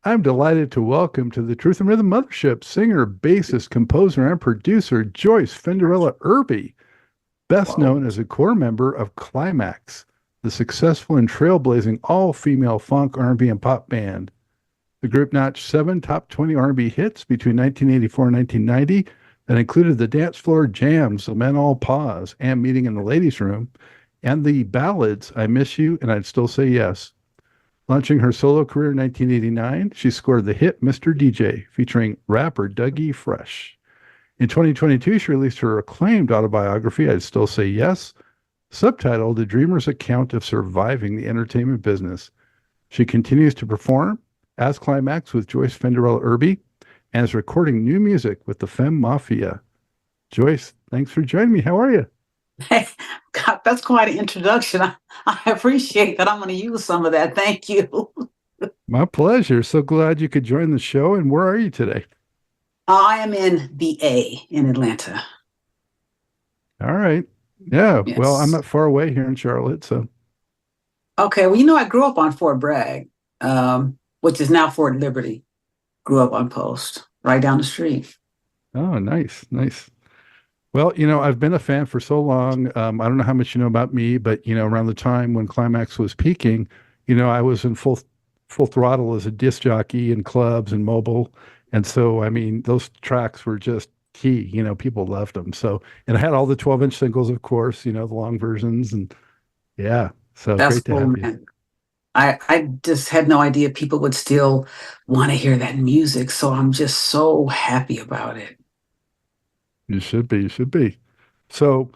I'm delighted to welcome to the Truth and Rhythm Mothership singer, bassist, composer, and producer Joyce Fenderella Irby, best Whoa. known as a core member of Klymaxx, the successful and trailblazing all-female funk, R&B, and pop band. The group notched 7 top 20 R&B hits between 1984 and 1990 that included the dance floor jams, The Men All Pause, and Meeting in the Ladies' Room, and the ballads I Miss You and I'd Still Say Yes. Launching her solo career in 1989, she scored the hit Mr.D.J, featuring rapper Dougie Fresh. In 2022, she released her acclaimed autobiography, I'd Still Say Yes, subtitled The Dreamer's Account of Surviving the Entertainment Business. She continues to perform as Klymaxx with Joyce Fenderella Irby and is recording new music with the Femme Mafia. Joyce, thanks for joining me. How are you? Hey, God, that's quite an introduction. I appreciate that. I'm going to use some of that. Thank you. My pleasure. So glad you could join the show. And where are you today? I am in D.E.E. in Atlanta. All right. Yeah. Well, I'm Yes. not far away here in Charlotte. So, Okay. Well, I grew up on Fort Bragg, which is now Fort Liberty. Grew up on Post, right down the street. oh, nice. Nice. Well, I've been a fan for so long. I don't know how much you know about me, but around the time when Klymaxx was peaking, I was in full throttle as a disc jockey in clubs and mobile, and so I mean those tracks were just key. People loved them. So, and I had all the 12-inch singles, of course. The long versions, and yeah. So That's great to cool, have you. man. I just had no idea people would still want to hear that music. So I'm just so happy about it. You should be. You should be. So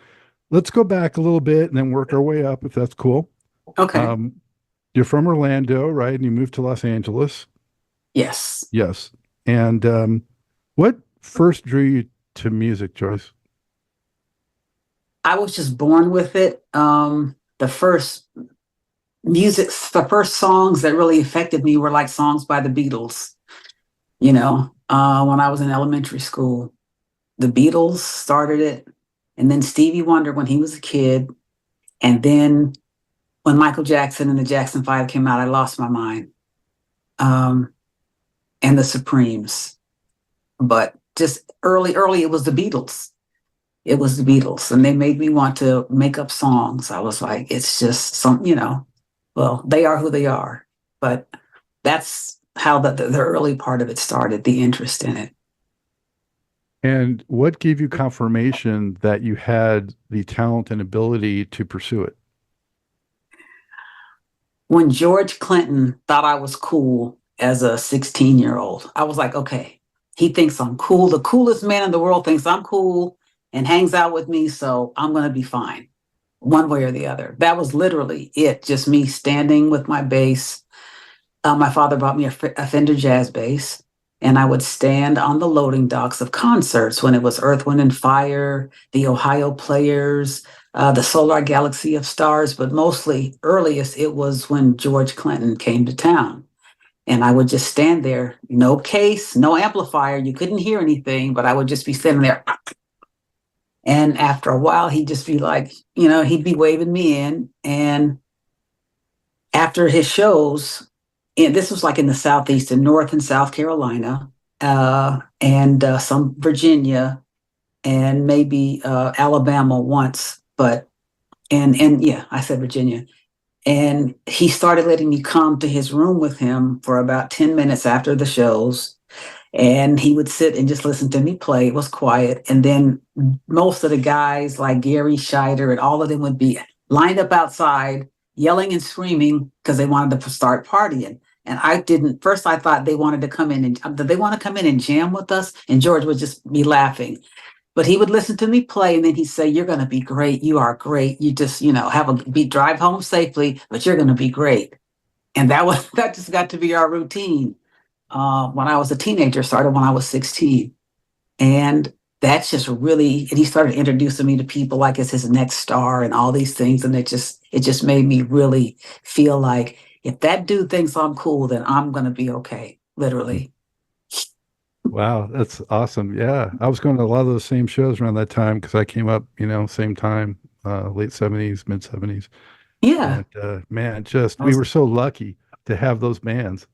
let's go back a little bit and then work our way up, if that's cool. Okay. Um, you're from Orlando, right? And you moved to Los Angeles. Yes. Yes. And what first drew you to music, Joyce? I was just born with it. The first the first songs that really affected me were like songs by the Beatles, when I was in elementary school. The Beatles started it, and then Stevie Wonder when he was a kid. And then when Michael Jackson and the Jackson 5 came out, I lost my mind. Um, and the Supremes. But just early, it was the Beatles. It was the Beatles. And they made me want to make up songs. I was like, it's just well, they are who they are. But that's how the early part of it started, the interest in it. And what gave you confirmation that you had the talent and ability to pursue it? When George Clinton thought I was cool as a 16-year-old, I was like, okay, he thinks I'm cool. The coolest man in the world thinks I'm cool and hangs out with me. So I'm going to be fine one way or the other. That was literally it. Just me standing with my bass. My father bought me a Fender jazz bass, and I would stand on the loading docks of concerts when it was Earth, Wind, and Fire, the Ohio Players, the Solar Galaxy of Stars, but mostly earliest it was when George Clinton came to town. And I would just stand there, no case, no amplifier. You couldn't hear anything, but I would just be sitting there. And after a while, he'd just be like, he'd be waving me in. And after his shows, and this was like in the Southeast, in North and South Carolina, and some Virginia, and maybe Alabama once, but and yeah, I said Virginia. And he started letting me come to his room with him for about 10 minutes after the shows. And he would sit and just listen to me play. It was quiet. And then most of the guys like Gary Scheider and all of them would be lined up outside yelling and screaming because they wanted to start partying. And I didn't, first I thought they wanted to come in and did they want to come in and jam with us? And George would just be laughing. But he would listen to me play and then he'd say, "You're going to be great. You are great. You just, drive home safely, but you're going to be great." And that just got to be our routine. When I was a teenager, started when I was 16. And that's just really, and he started introducing me to people like as his next star and all these things. And it just made me really feel like if that dude thinks I'm cool, then I'm going to be okay, literally. Wow, that's awesome. Yeah, I was going to a lot of those same shows around that time because I came up, same time, late 70s, mid 70s. Yeah. And man, just I we was, were so lucky to have those bands.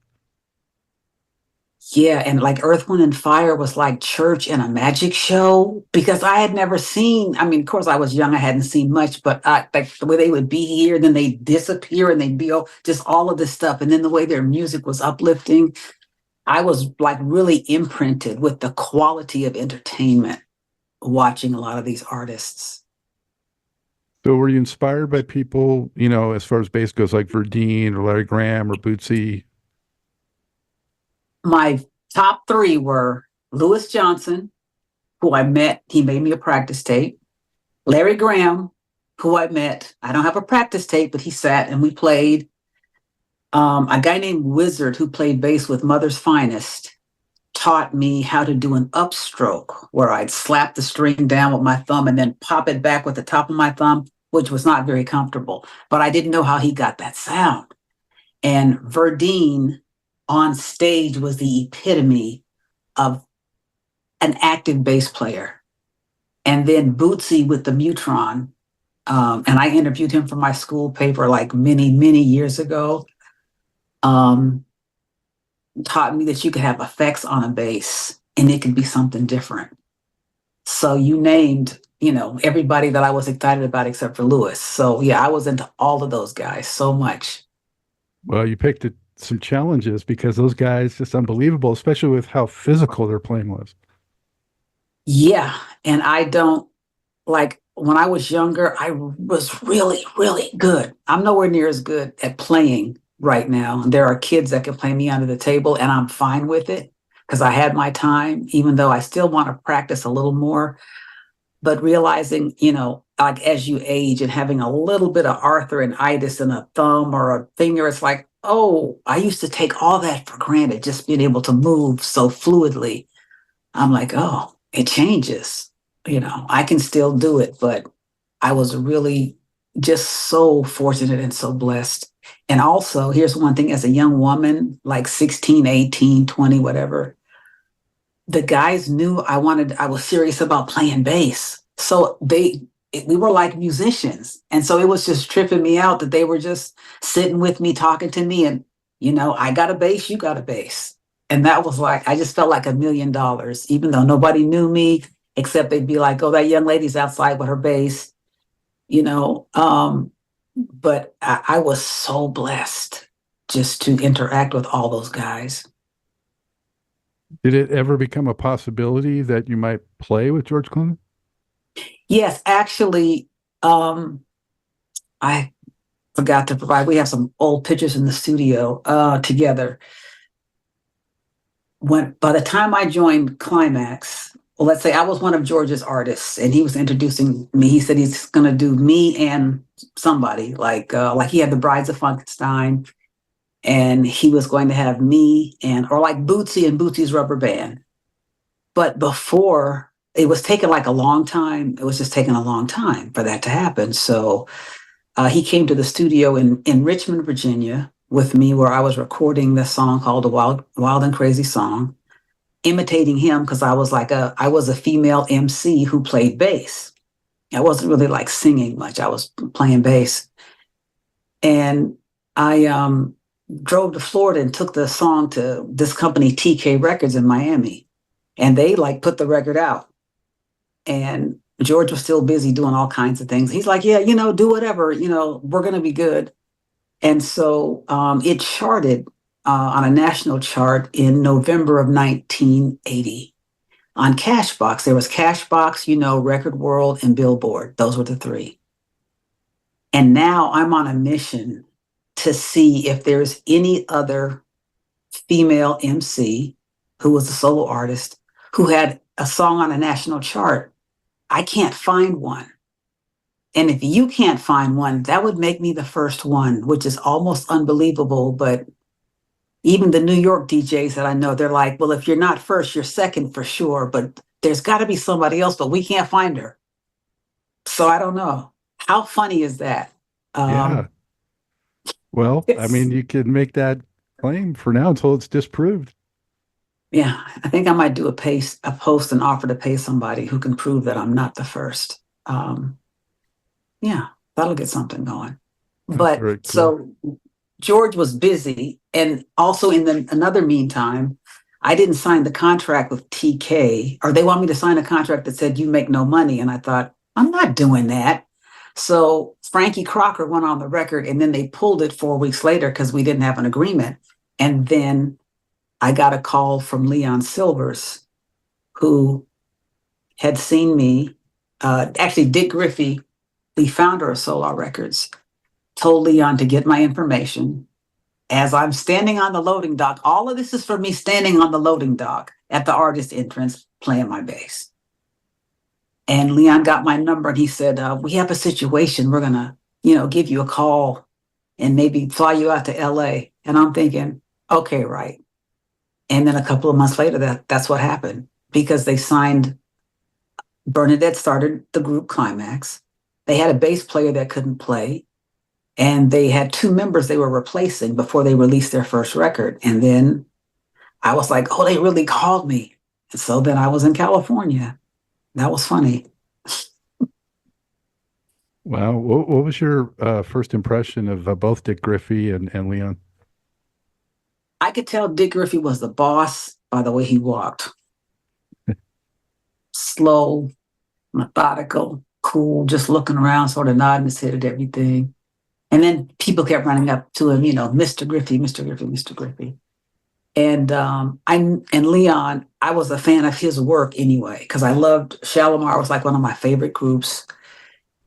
Yeah, and like Earth, Wind, and Fire was like church and a magic show because I had never seen. I mean, of course, I was young; I hadn't seen much, but like the way they would be here, then they disappear, and they'd be just all of this stuff, and then the way their music was uplifting. I was like really imprinted with the quality of entertainment watching a lot of these artists. So were you inspired by people, as far as bass goes, like Verdine or Larry Graham or Bootsy? My top three were Louis Johnson, who I met. He made me a practice tape. Larry Graham, who I met. I don't have a practice tape, but he sat and we played. A guy named Wizard, who played bass with Mother's Finest, taught me how to do an upstroke where I'd slap the string down with my thumb and then pop it back with the top of my thumb, which was not very comfortable. But I didn't know how he got that sound. And Verdine on stage was the epitome of an active bass player. And then Bootsy with the Mutron. And I interviewed him for my school paper like many, many years ago. Taught me that you could have effects on a bass and it could be something different. So you named, everybody that I was excited about except for Lewis. So yeah, I was into all of those guys so much. Well, you picked some challenges because those guys just unbelievable, especially with how physical their playing was. Yeah. And I don't like when I was younger, I was really, really good. I'm nowhere near as good at playing right now. There are kids that can play me under the table, and I'm fine with it because I had my time, even though I still want to practice a little more. But realizing, like as you age and having a little bit of arthritis in a thumb or a finger, it's like, oh, I used to take all that for granted, just being able to move so fluidly. I'm like, oh, it changes. I can still do it, but I was really just so fortunate and so blessed. And also, here's one thing as a young woman, like 16, 18, 20, whatever, the guys knew I was serious about playing bass. So we were like musicians. And so it was just tripping me out that they were just sitting with me, talking to me. And, I got a bass, you got a bass. And that was like, I just felt like $1,000,000, even though nobody knew me, except they'd be like, oh, that young lady's outside with her bass, you know. But I was so blessed just to interact with all those guys. Did it ever become a possibility that you might play with George Clinton? Yes, actually, I forgot to provide. We have some old pictures in the studio together. By the time I joined Klymaxx, well, let's say I was one of George's artists, and he was introducing me. He said he's going to do me and somebody like he had the Brides of Funkenstein, and he was going to have me or like Bootsy and Bootsy's Rubber Band. But before it was taking like a long time. It was just taking a long time for that to happen. So he came to the studio in Richmond, Virginia, with me, where I was recording this song called "The Wild and Crazy Song," imitating him because I was a female MC who played bass. I wasn't really like singing much. I was playing bass, and I drove to Florida and took the song to this company TK Records in Miami, and they like put the record out. And George was still busy doing all kinds of things. He's like, yeah, do whatever, we're going to be good. And so it charted on a national chart in November of 1980 on Cashbox. There was Cashbox, Record World, and Billboard. Those were the three. And now I'm on a mission to see if there's any other female MC who was a solo artist who had a song on a national chart. I can't find one. And if you can't find one, that would make me the first one, which is almost unbelievable. But even the New York DJs that I know, they're like, well, if you're not first, you're second for sure. But there's got to be somebody else, but we can't find her. So I don't know. How funny is that? Yeah. Well, I It's mean, you could make that claim for now until it's disproved. Yeah, I think I might do a post and offer to pay somebody who can prove that I'm not the first. Yeah, that'll get something going. That's But very cool. so George was busy, and also in another meantime, I didn't sign the contract with TK, or they want me to sign a contract that said you make no money. And I thought, I'm not doing that. So Frankie Crocker went on the record, and then they pulled it 4 weeks later because we didn't have an agreement. And then I got a call from Leon Silvers, who had seen me. Actually, Dick Griffey, the founder of Solar Records, told Leon to get my information. As I'm standing on the loading dock, all of this is for me standing on the loading dock at the artist entrance playing my bass. And Leon got my number and he said, we have a situation. We're going to, give you a call and maybe fly you out to LA. And I'm thinking, okay, right. And then a couple of months later, that's what happened, because they signed, Bernadette started the group Klymaxx. They had a bass player that couldn't play. And they had 2 members they were replacing before they released their first record. And then I was like, oh, they really called me. And so then I was in California. That was funny. Wow. What was your first impression of both Dick Griffey and Leon? I could tell Dick Griffey was the boss by the way he walked. Slow, methodical, cool, just looking around, sort of nodding his head at everything. And then people kept running up to him, Mr. Griffey, Mr. Griffey, Mr. Griffey. And Leon, I was a fan of his work anyway, because I loved Shalimar. Was like one of my favorite groups.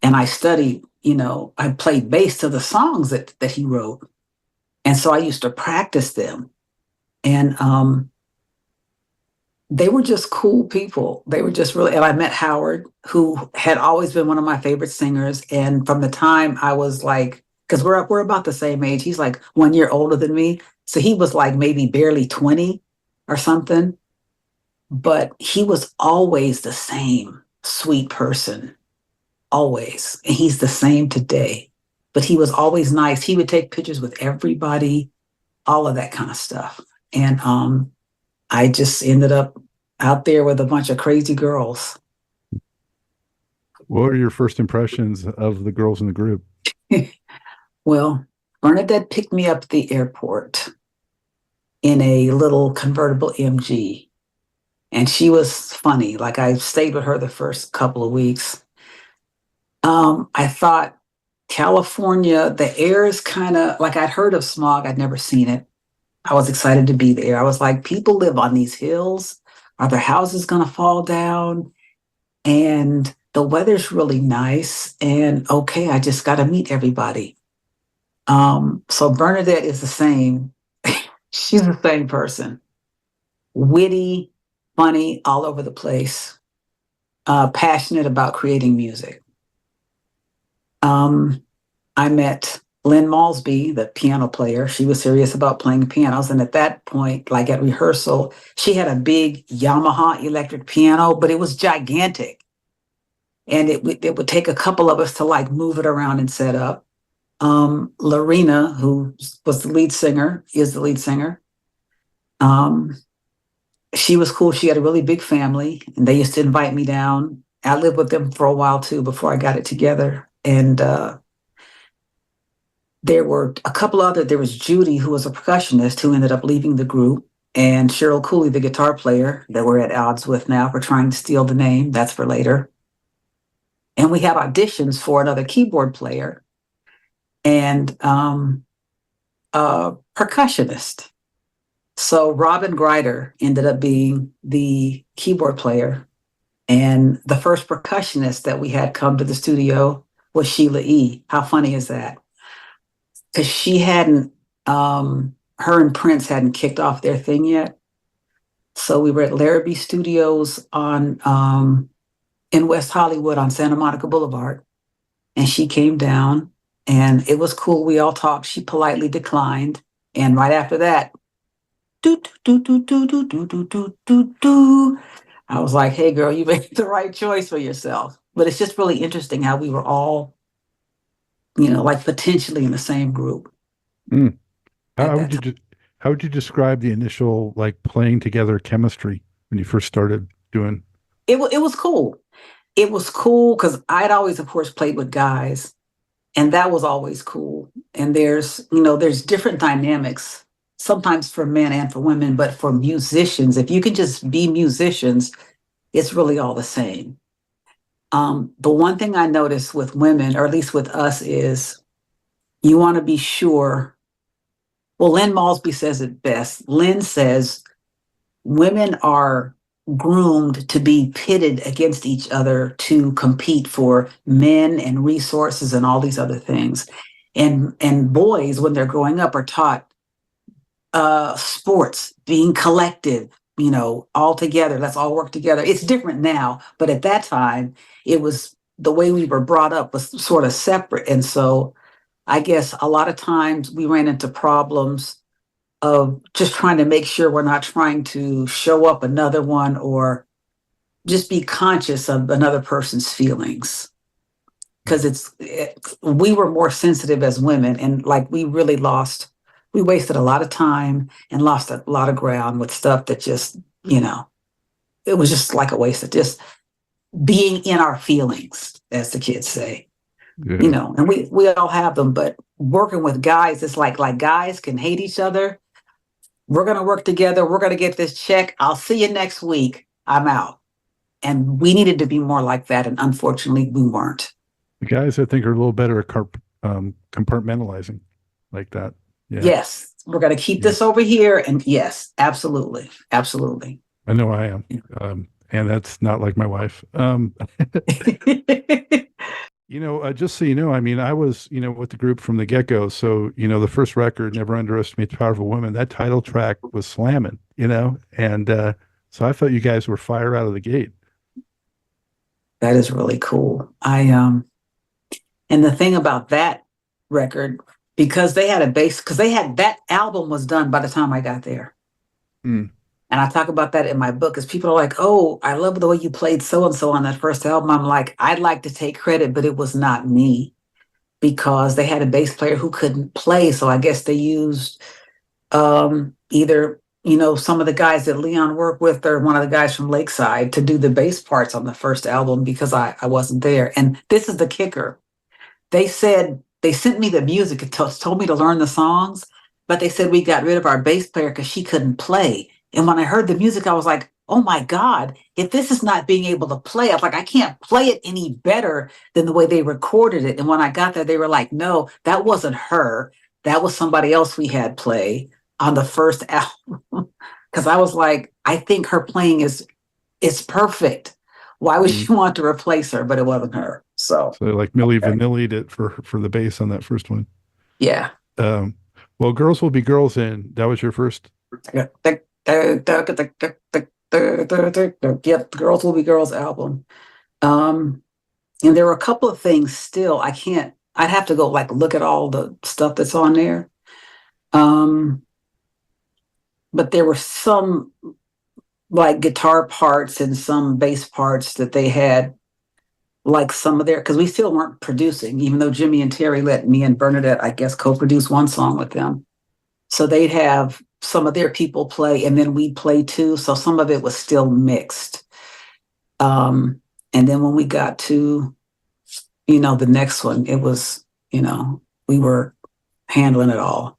And I studied, I played bass to the songs that he wrote. And so I used to practice them. And they were just cool people. They were just really, and I met Howard, who had always been one of my favorite singers. And from the time I was like, because we're about the same age. He's like 1 year older than me. So he was like maybe barely 20 or something. But he was always the same sweet person, always. And he's the same today. But he was always nice. He would take pictures with everybody, all of that kind of stuff. And I just ended up out there with a bunch of crazy girls. What were your first impressions of the girls in the group? Well, Bernadette picked me up at the airport in a little convertible MG. And she was funny. Like, I stayed with her the first couple of weeks. I thought California, the air is kind of like, I'd heard of smog. I'd never seen it. I was excited to be there. I was like, people live on these hills. Are their houses going to fall down? And the weather's really nice. And okay, I just got to meet everybody. So Bernadette is the same. She's the same person. Witty, funny, all over the place. Passionate about creating music. I met Lynn Malsby, the piano player. She was serious about playing pianos. And at that point, like at rehearsal, she had a big Yamaha electric piano, but it was gigantic. And it would take a couple of us to like move it around and set up. Lorena, who was the lead singer, is the lead singer. She was cool. She had a really big family, and they used to invite me down. I lived with them for a while too before I got it together. And there were a couple other, there was Judy, who was a percussionist who ended up leaving the group, and Cheryl Cooley, the guitar player that we're at odds with now for trying to steal the name. That's for later. And we had auditions for another keyboard player and a percussionist. So Robin Greider ended up being the keyboard player. And the first percussionist that we had come to the studio was Sheila E. How funny is that? Because she hadn't, her and Prince hadn't kicked off their thing yet. So we were at Irby Studios in West Hollywood on Santa Monica Boulevard. And she came down and it was cool. We all talked. She politely declined. And right after that, do, do, do, do, do, do, do, do, do, do. I was like, hey, girl, you made the right choice for yourself. But it's just really interesting how we were all, like potentially in the same group. Mm. How would you describe the initial like playing together chemistry when you first started doing? It was cool. It was cool because I'd always, of course, played with guys, and that was always cool. And there's different dynamics sometimes for men and for women, but for musicians, if you can just be musicians, it's really all the same. The one thing I notice with women, or at least with us, is you want to be sure. Well, Lynn Malsby says it best. Lynn says women are groomed to be pitted against each other to compete for men and resources and all these other things. And boys, when they're growing up, are taught sports, being collective, all together. Let's all work together. It's different now, but at that time, it was the way we were brought up was sort of separate. And so I guess a lot of times we ran into problems of just trying to make sure we're not trying to show up another one or just be conscious of another person's feelings. Because we were more sensitive as women, and like we wasted a lot of time and lost a lot of ground with stuff that just, it was just like a waste of just being in our feelings, as the kids say. Yeah. And we all have them, but working with guys, it's like guys can hate each other. We're going to work together. We're going to get this check. I'll see you next week. I'm out. And we needed to be more like that. And unfortunately, we weren't. The guys, I think, are a little better at compartmentalizing like that. Yeah. Yes. We're going to keep this over here. And yes, absolutely. Absolutely. I know I am. And that's not like my wife. Just so you know, I mean, I was, with the group from the get-go. So, the first record, Never Underestimate the Power of a Woman, that title track was slamming, and so I thought you guys were fire out of the gate. That is really cool. And the thing about that record, because they had that album was done by the time I got there. Mm. And I talk about that in my book, because people are like, oh, I love the way you played so-and-so on that first album. I'm like, I'd like to take credit, but it was not me, because they had a bass player who couldn't play. So I guess they used either, some of the guys that Leon worked with or one of the guys from Lakeside to do the bass parts on the first album, because I wasn't there. And this is the kicker. They sent me the music and told me to learn the songs, but they said we got rid of our bass player because she couldn't play. And when I heard the music, I was like, oh my God, if this is not being able to play, I was like, I can't play it any better than the way they recorded it. And when I got there, they were like, no, that wasn't her. That was somebody else we had play on the first album. Because I was like, I think her playing is perfect. Why would you want to replace her? But it wasn't her. So like Milli Vanilli'd it for the bass on that first one. Yeah. Well, Girls Will Be Girls In, that was your first? Yep, the Girls Will Be Girls album. And there were a couple of things still I'd have to go look at all the stuff that's on there. But there were some guitar parts and some bass parts that they had some of their, because we still weren't producing, even though Jimmy and Terry let me and Bernadette, I guess, co-produce one song with them. So they'd have some of their people play, and then we'd play too. So some of it was still mixed. And then when we got to, the next one, it was, we were handling it all.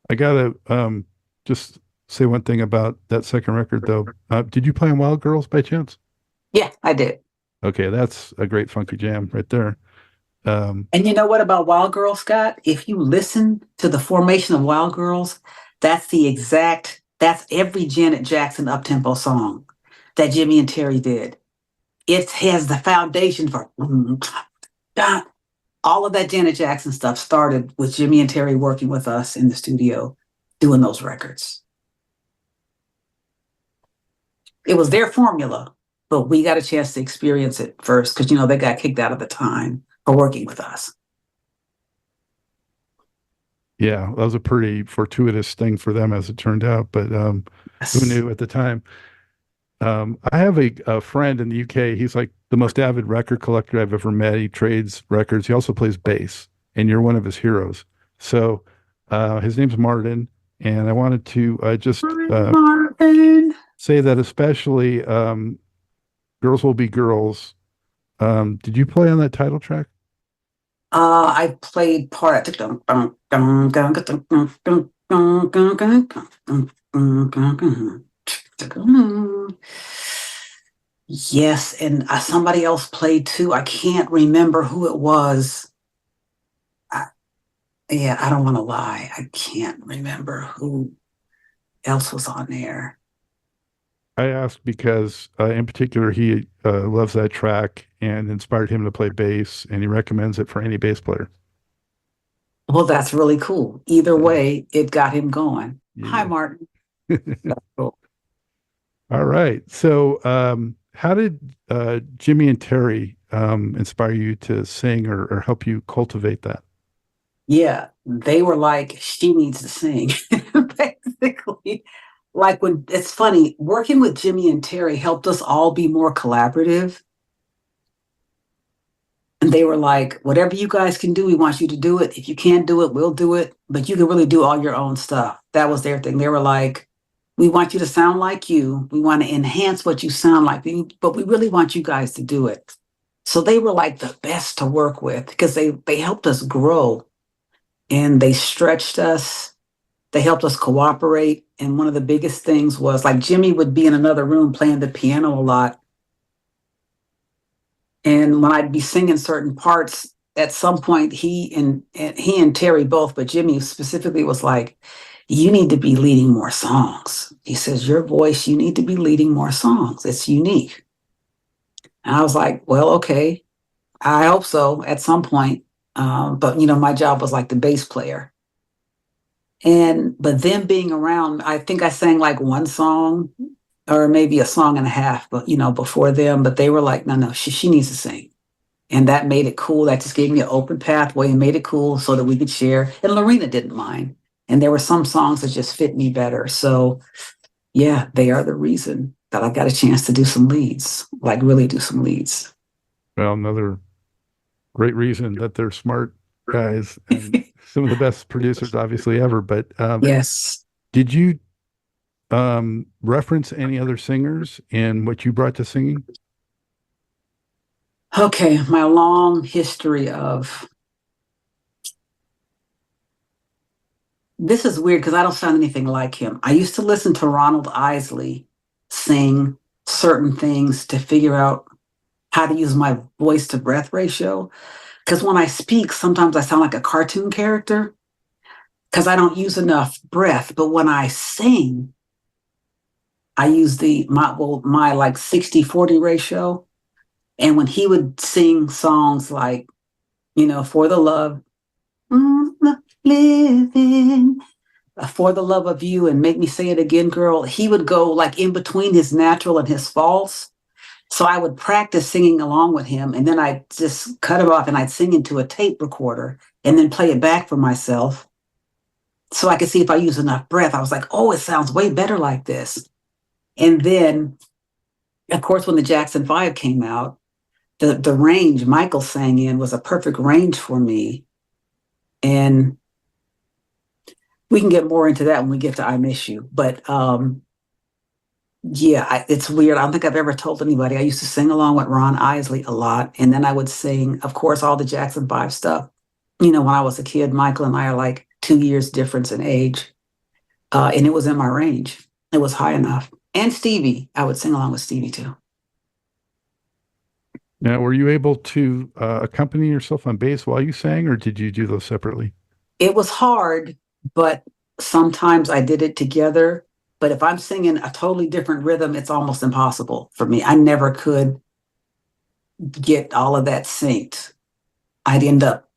I gotta just say one thing about that second record, though. Did you play on Wild Girls by chance? Yeah, I did. Okay, that's a great funky jam right there. And you know what about Wild Girls, Scott? If you listen to the formation of Wild Girls, that's every Janet Jackson up-tempo song that Jimmy and Terry did. It has the foundation for all of that. Janet Jackson stuff started with Jimmy and Terry working with us in the studio doing those records. It was their formula, but we got a chance to experience it first because, they got kicked out of the time for working with us. Yeah, that was a pretty fortuitous thing for them, as it turned out, but Yes. Who knew at the time? I have a friend in the UK. He's like the most avid record collector I've ever met. He trades records. He also plays bass, and you're one of his heroes. So his name's Martin, and I wanted to just say that especially Girls Will Be Girls. Did you play on that title track? I played part. Yes, and somebody else played too. I can't remember who it was. I, yeah, I don't want to lie. I can't remember who else was on there. I asked because, in particular, he loves that track and inspired him to play bass, and he recommends it for any bass player. Well, that's really cool. Either way, it got him going. Hi, Yeah. Martin. Cool. All right. So, how did Jimmy and Terry inspire you to sing or help you cultivate that? Yeah, they were like, she needs to sing, basically. Like when it's funny, working with Jimmy and Terry helped us all be more collaborative. And they were like, whatever you guys can do, we want you to do it. If you can't do it, we'll do it. But you can really do all your own stuff. That was their thing. They were like, we want you to sound like you. We want to enhance what you sound like, but we really want you guys to do it. So they were like the best to work with because they helped us grow and they stretched us. They helped us cooperate. And one of the biggest things was like Jimmy would be in another room playing the piano a lot. And when I'd be singing certain parts, at some point he and Terry both, but Jimmy specifically was like, you need to be leading more songs. He says, your voice, you need to be leading more songs. It's unique. And I was like, well, okay, I hope so at some point. But my job was like the bass player. But them being around, I think I sang like one song or maybe a song and a half, but before them, but they were like, no, she needs to sing. And that made it cool. That just gave me an open pathway and made it cool so that we could share. And Lorena didn't mind. And there were some songs that just fit me better. So yeah, they are the reason that I got a chance to do some leads, like really do some leads. Well, another great reason that they're smart guys and some of the best producers, obviously, ever. But Yes. did you reference any other singers in what you brought to singing? Okay, my long history of this is weird because I don't sound anything like him. I used to listen to Ronald Isley sing certain things to figure out how to use my voice to breath ratio. Because when I speak, sometimes I sound like a cartoon character because I don't use enough breath. But when I sing, I use my like 60-40 ratio. And when he would sing songs like, For the Love, living, For the Love of You, and Make Me Say It Again, Girl, he would go like in between his natural and his false. So I would practice singing along with him, and then I'd just cut it off and I'd sing into a tape recorder and then play it back for myself so I could see if I use enough breath. I was like, oh, it sounds way better like this. And then, of course, when the Jackson 5 came out, the range Michael sang in was a perfect range for me. And we can get more into that when we get to I Miss You. But yeah, it's weird. I don't think I've ever told anybody. I used to sing along with Ron Isley a lot. And then I would sing, of course, all the Jackson 5 stuff. When I was a kid, Michael and I are like 2 years difference in age. And it was in my range. It was high enough. And Stevie, I would sing along with Stevie too. Now, were you able to accompany yourself on bass while you sang, or did you do those separately? It was hard, but sometimes I did it together. But if I'm singing a totally different rhythm, it's almost impossible for me. I never could get all of that synced. I'd end up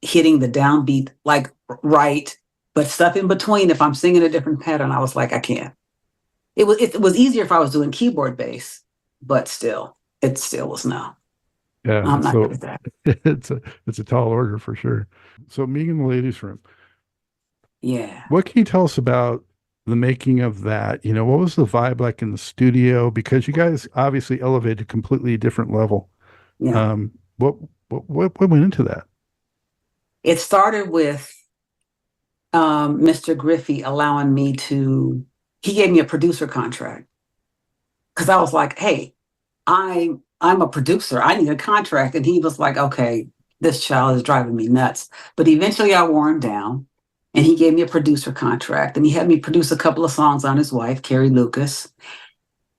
hitting the downbeat like right, but stuff in between. If I'm singing a different pattern, I was like, I can't. It was easier if I was doing keyboard bass, but still, it still was no. Yeah, I'm not good so at that. it's a tall order for sure. So, meeting in the ladies' room. Yeah, What can you tell us about the making of that? What was the vibe like in the studio? Because you guys obviously elevated a completely different level. yeah. Um, what what went into that? It started with Mr. Griffey allowing me to. He gave me a producer contract because I was like, "Hey, I'm a producer. I need a contract." And he was like, "Okay, this child is driving me nuts." But eventually, I wore him down. And he gave me a producer contract, and he had me produce a couple of songs on his wife, Carrie Lucas.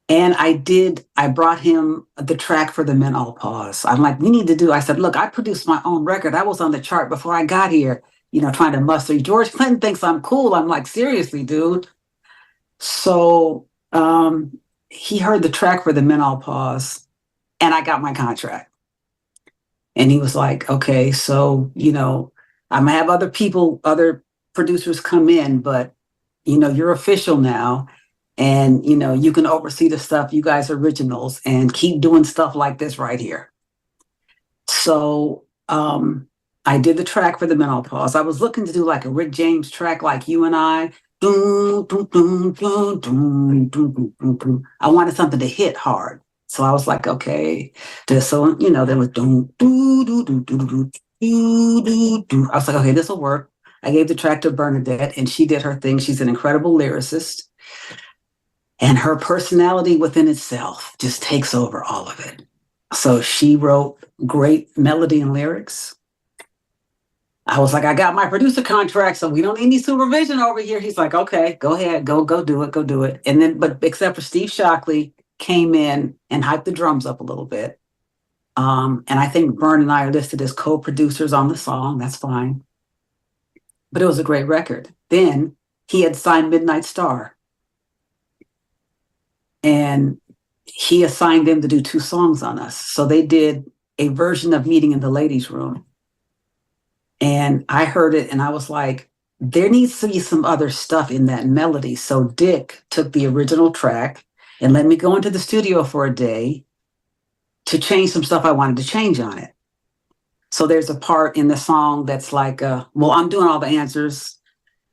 And I brought him the track for The Men All Pause. I'm like, I said, look, I produced my own record. I was on the chart before I got here, trying to muster. George Clinton thinks I'm cool. I'm like, seriously, dude. So he heard the track for The Men All Pause, and I got my contract. And he was like, okay, so, I'm gonna have other producers come in, but, you're official now. And, you can oversee the stuff, you guys are originals, and keep doing stuff like this right here. So I did the track for The Men All Pause. I was looking to do like a Rick James track like You and I. I wanted something to hit hard. So I was like, okay. There was I was like, okay, this will work. I gave the track to Bernadette, and she did her thing. She's an incredible lyricist. And her personality within itself just takes over all of it. So she wrote great melody and lyrics. I was like, I got my producer contract, so we don't need any supervision over here. He's like, okay, go ahead, go do it. And then, but except for Steve Shockley came in and hyped the drums up a little bit. And I think Vern and I are listed as co-producers on the song. That's fine. But it was a great record. Then he had signed Midnight Star. And he assigned them to do 2 songs on us. So they did a version of Meeting in the Ladies' Room. And I heard it and I was like, there needs to be some other stuff in that melody. So Dick took the original track and let me go into the studio for a day to change some stuff I wanted to change on it. So there's a part in the song that's like, well, I'm doing all the answers.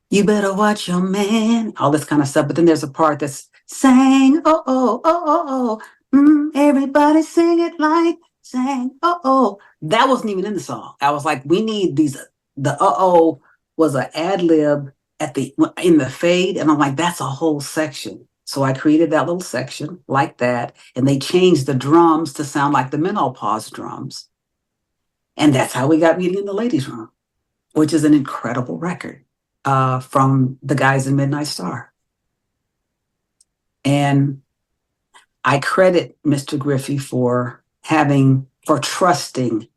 You better watch your man, all this kind of stuff. But then there's a part that's sang, oh, oh, oh, oh, oh. Everybody sing it like sang, oh, oh. That wasn't even in the song. I was like, we need these. The oh was an ad lib in the fade. And I'm like, that's a whole section. So I created that little section like that. And they changed the drums to sound like the Men All Pause drums. And that's how we got Meeting in the Ladies' Room, which is an incredible record from the guys in Midnight Star. And I credit Mr. Griffey for trusting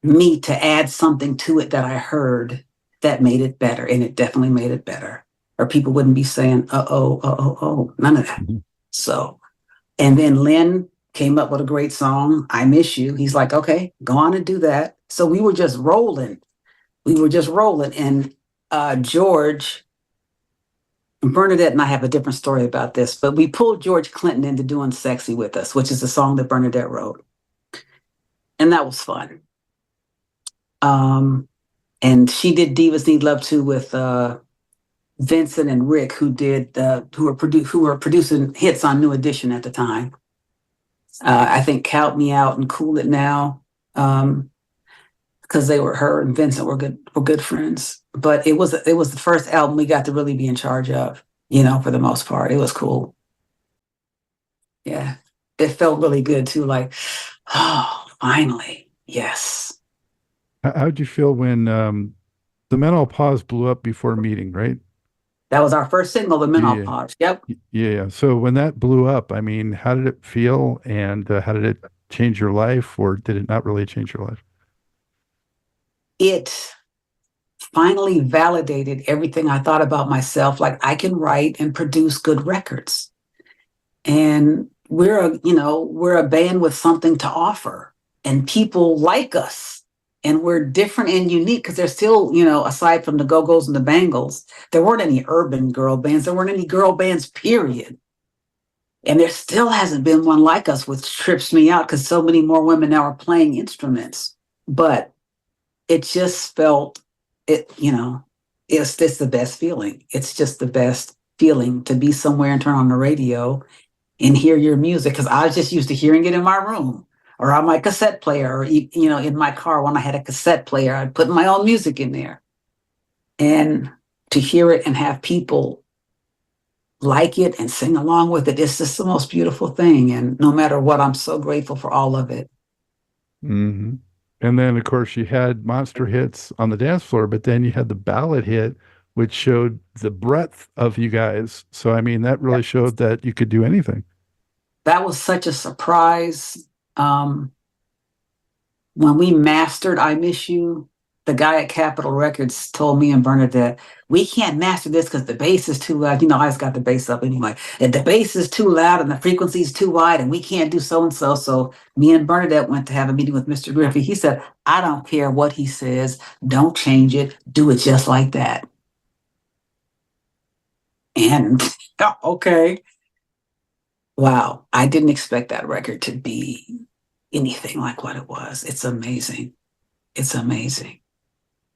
me to add something to it that I heard that made it better. And it definitely made it better. Or people wouldn't be saying, none of that. Mm-hmm. So, and then Lynn came up with a great song, I Miss You. He's like, okay, go on and do that. So we were just rolling. And George, Bernadette and I have a different story about this, but we pulled George Clinton into doing Sexy with us, which is a song that Bernadette wrote. And that was fun. And she did Divas Need Love Too with Vincent and Rick, who were producing hits on New Edition at the time. I think Count Me Out and Cool It Now, because her and Vincent were good friends. But it was the first album we got to really be in charge of, for the most part. It was cool. Yeah, it felt really good too. Like, oh, finally, yes. How'd you feel when the Men All Pause blew up before Meeting, right? That was our first single, The Men All Pause. Yep. Yeah. So when that blew up, I mean, how did it feel, and how did it change your life, or did it not really change your life? It finally validated everything I thought about myself. Like, I can write and produce good records, and we're a band with something to offer, and people like us. And we're different and unique because there's still, aside from the Go-Go's and the Bangles, there weren't any urban girl bands. There weren't any girl bands, period. And there still hasn't been one like us, which trips me out because so many more women now are playing instruments. But it just felt, it's the best feeling. It's just the best feeling to be somewhere and turn on the radio and hear your music, because I was just used to hearing it in my room or on my cassette player, or, in my car when I had a cassette player, I'd put my own music in there. And to hear it and have people like it and sing along with it, it's just the most beautiful thing. And no matter what, I'm so grateful for all of it. Mm-hmm. And then, of course, you had monster hits on the dance floor, but then you had the ballad hit which showed the breadth of you guys. So, I mean, that really showed that you could do anything. That was such a surprise. When we mastered I Miss You, the guy at Capitol Records told me and Bernadette, we can't master this because the bass is too loud. You know, I just got the bass up anyway. And the bass is too loud and the frequency is too wide and we can't do so and so. So me and Bernadette went to have a meeting with Mr. Griffey. He said, I don't care what he says. Don't change it. Do it just like that. And okay. Wow. I didn't expect that record to be anything like what it was. It's amazing. It's amazing.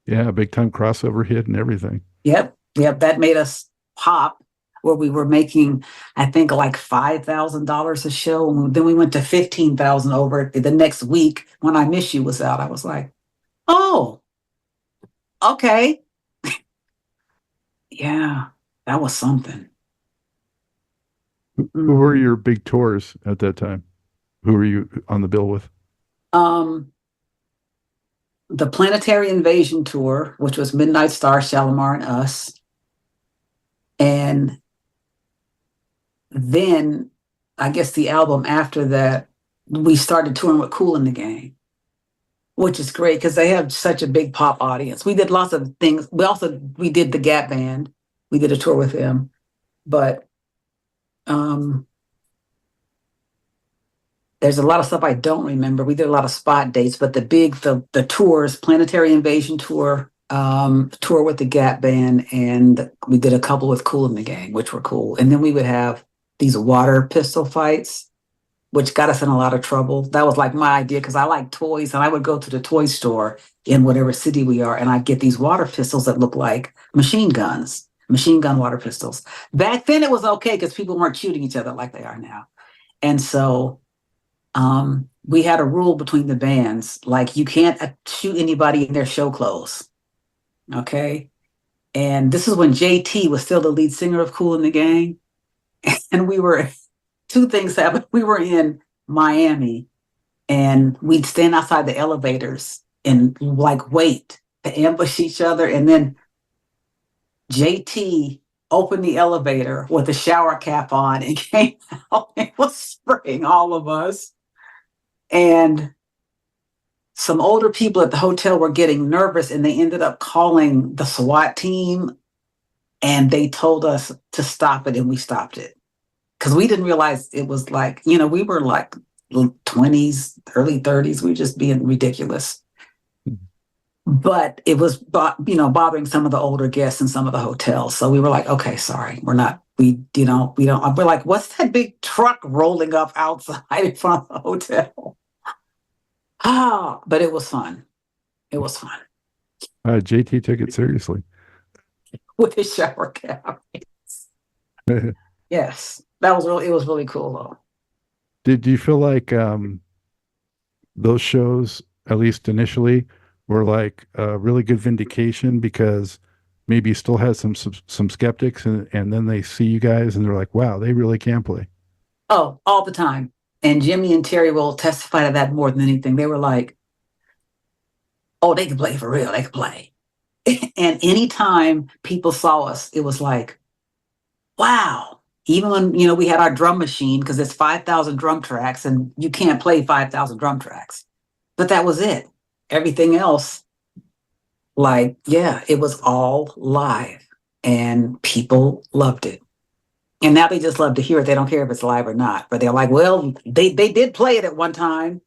Yeah, big time crossover hit and everything. Yep. That made us pop where we were making, I think, like $5,000 a show. And then we went to 15,000 over the next week when I Miss You was out. I was like, oh, okay. Yeah, that was something. Who were your big tours at that time? Who were you on the bill with? The Planetary Invasion Tour, which was Midnight Star, Shalimar, and us. And then I guess the album after that, we started touring with Kool and the Gang, which is great because they have such a big pop audience. We did lots of things. We did the Gap Band. We did a tour with them. But there's a lot of stuff I don't remember. We did a lot of spot dates, but the tours, Planetary Invasion Tour, tour with the Gap Band, and we did a couple with Kool and the Gang, which were cool. And then we would have these water pistol fights, which got us in a lot of trouble. That was like my idea because I like toys, and I would go to the toy store in whatever city we are, and I'd get these water pistols that look like machine gun water pistols. Back then it was okay because people weren't shooting each other like they are now. And so we had a rule between the bands, like you can't shoot anybody in their show clothes. Okay. And this is when JT was still the lead singer of Kool and the Gang. And two things happened. We were in Miami and we'd stand outside the elevators and like wait to ambush each other. And then JT opened the elevator with a shower cap on and came out and was spraying all of us. And some older people at the hotel were getting nervous and they ended up calling the SWAT team and they told us to stop it and we stopped it. Because we didn't realize it was like, we were like 20s, early 30s. We were just being ridiculous. But it was, bothering some of the older guests in some of the hotels. So we were like, okay, sorry, we're like, what's that big truck rolling up outside in front of the hotel? But it was fun. It was fun. JT took it seriously. With his shower cap. Yes. It was really cool though. Did you feel like those shows, at least initially, were like a really good vindication because maybe you still had some skeptics and then they see you guys and they're like, wow, they really can play. Oh, all the time. And Jimmy and Terry will testify to that more than anything. They were like, oh, they can play for real. They can play. And anytime people saw us, it was like, wow. Even when, we had our drum machine, because it's 5,000 drum tracks and you can't play 5,000 drum tracks. But that was it. Everything else, it was all live and people loved it. And now they just love to hear it. They don't care if it's live or not. But they're like, well, they did play it at one time.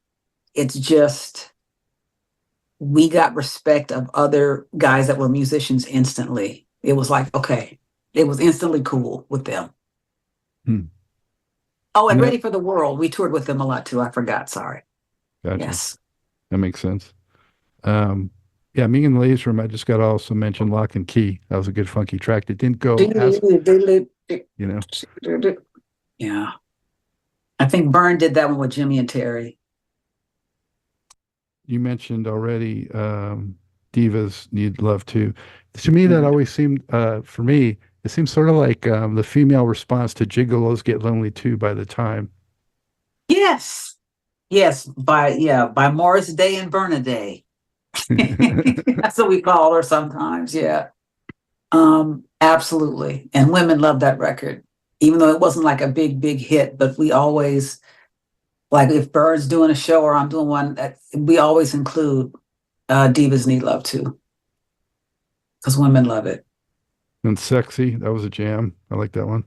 It's just, we got respect of other guys that were musicians instantly. It was like, okay, it was instantly cool with them. Oh, and Ready for the World. We toured with them a lot too. I forgot. Sorry. Gotcha. Yes. That makes sense. Yeah, me and the Ladies Room, I just got to also mention Lock and Key. That was a good funky track. It didn't go Yeah. I think Byrne did that one with Jimmy and Terry. You mentioned already Divas Need Love Too. To me, that always seemed, for me, it seems sort of like the female response to Gigolos Get Lonely Too by the time. Yes. By Morris Day and Bernaday. That's what we call her sometimes, yeah. Absolutely. And women love that record, even though it wasn't like a big hit, but we always, like if Bird's doing a show or I'm doing one, we always include Divas Need Love Too, because women love it. And Sexy, that was a jam. I like that one.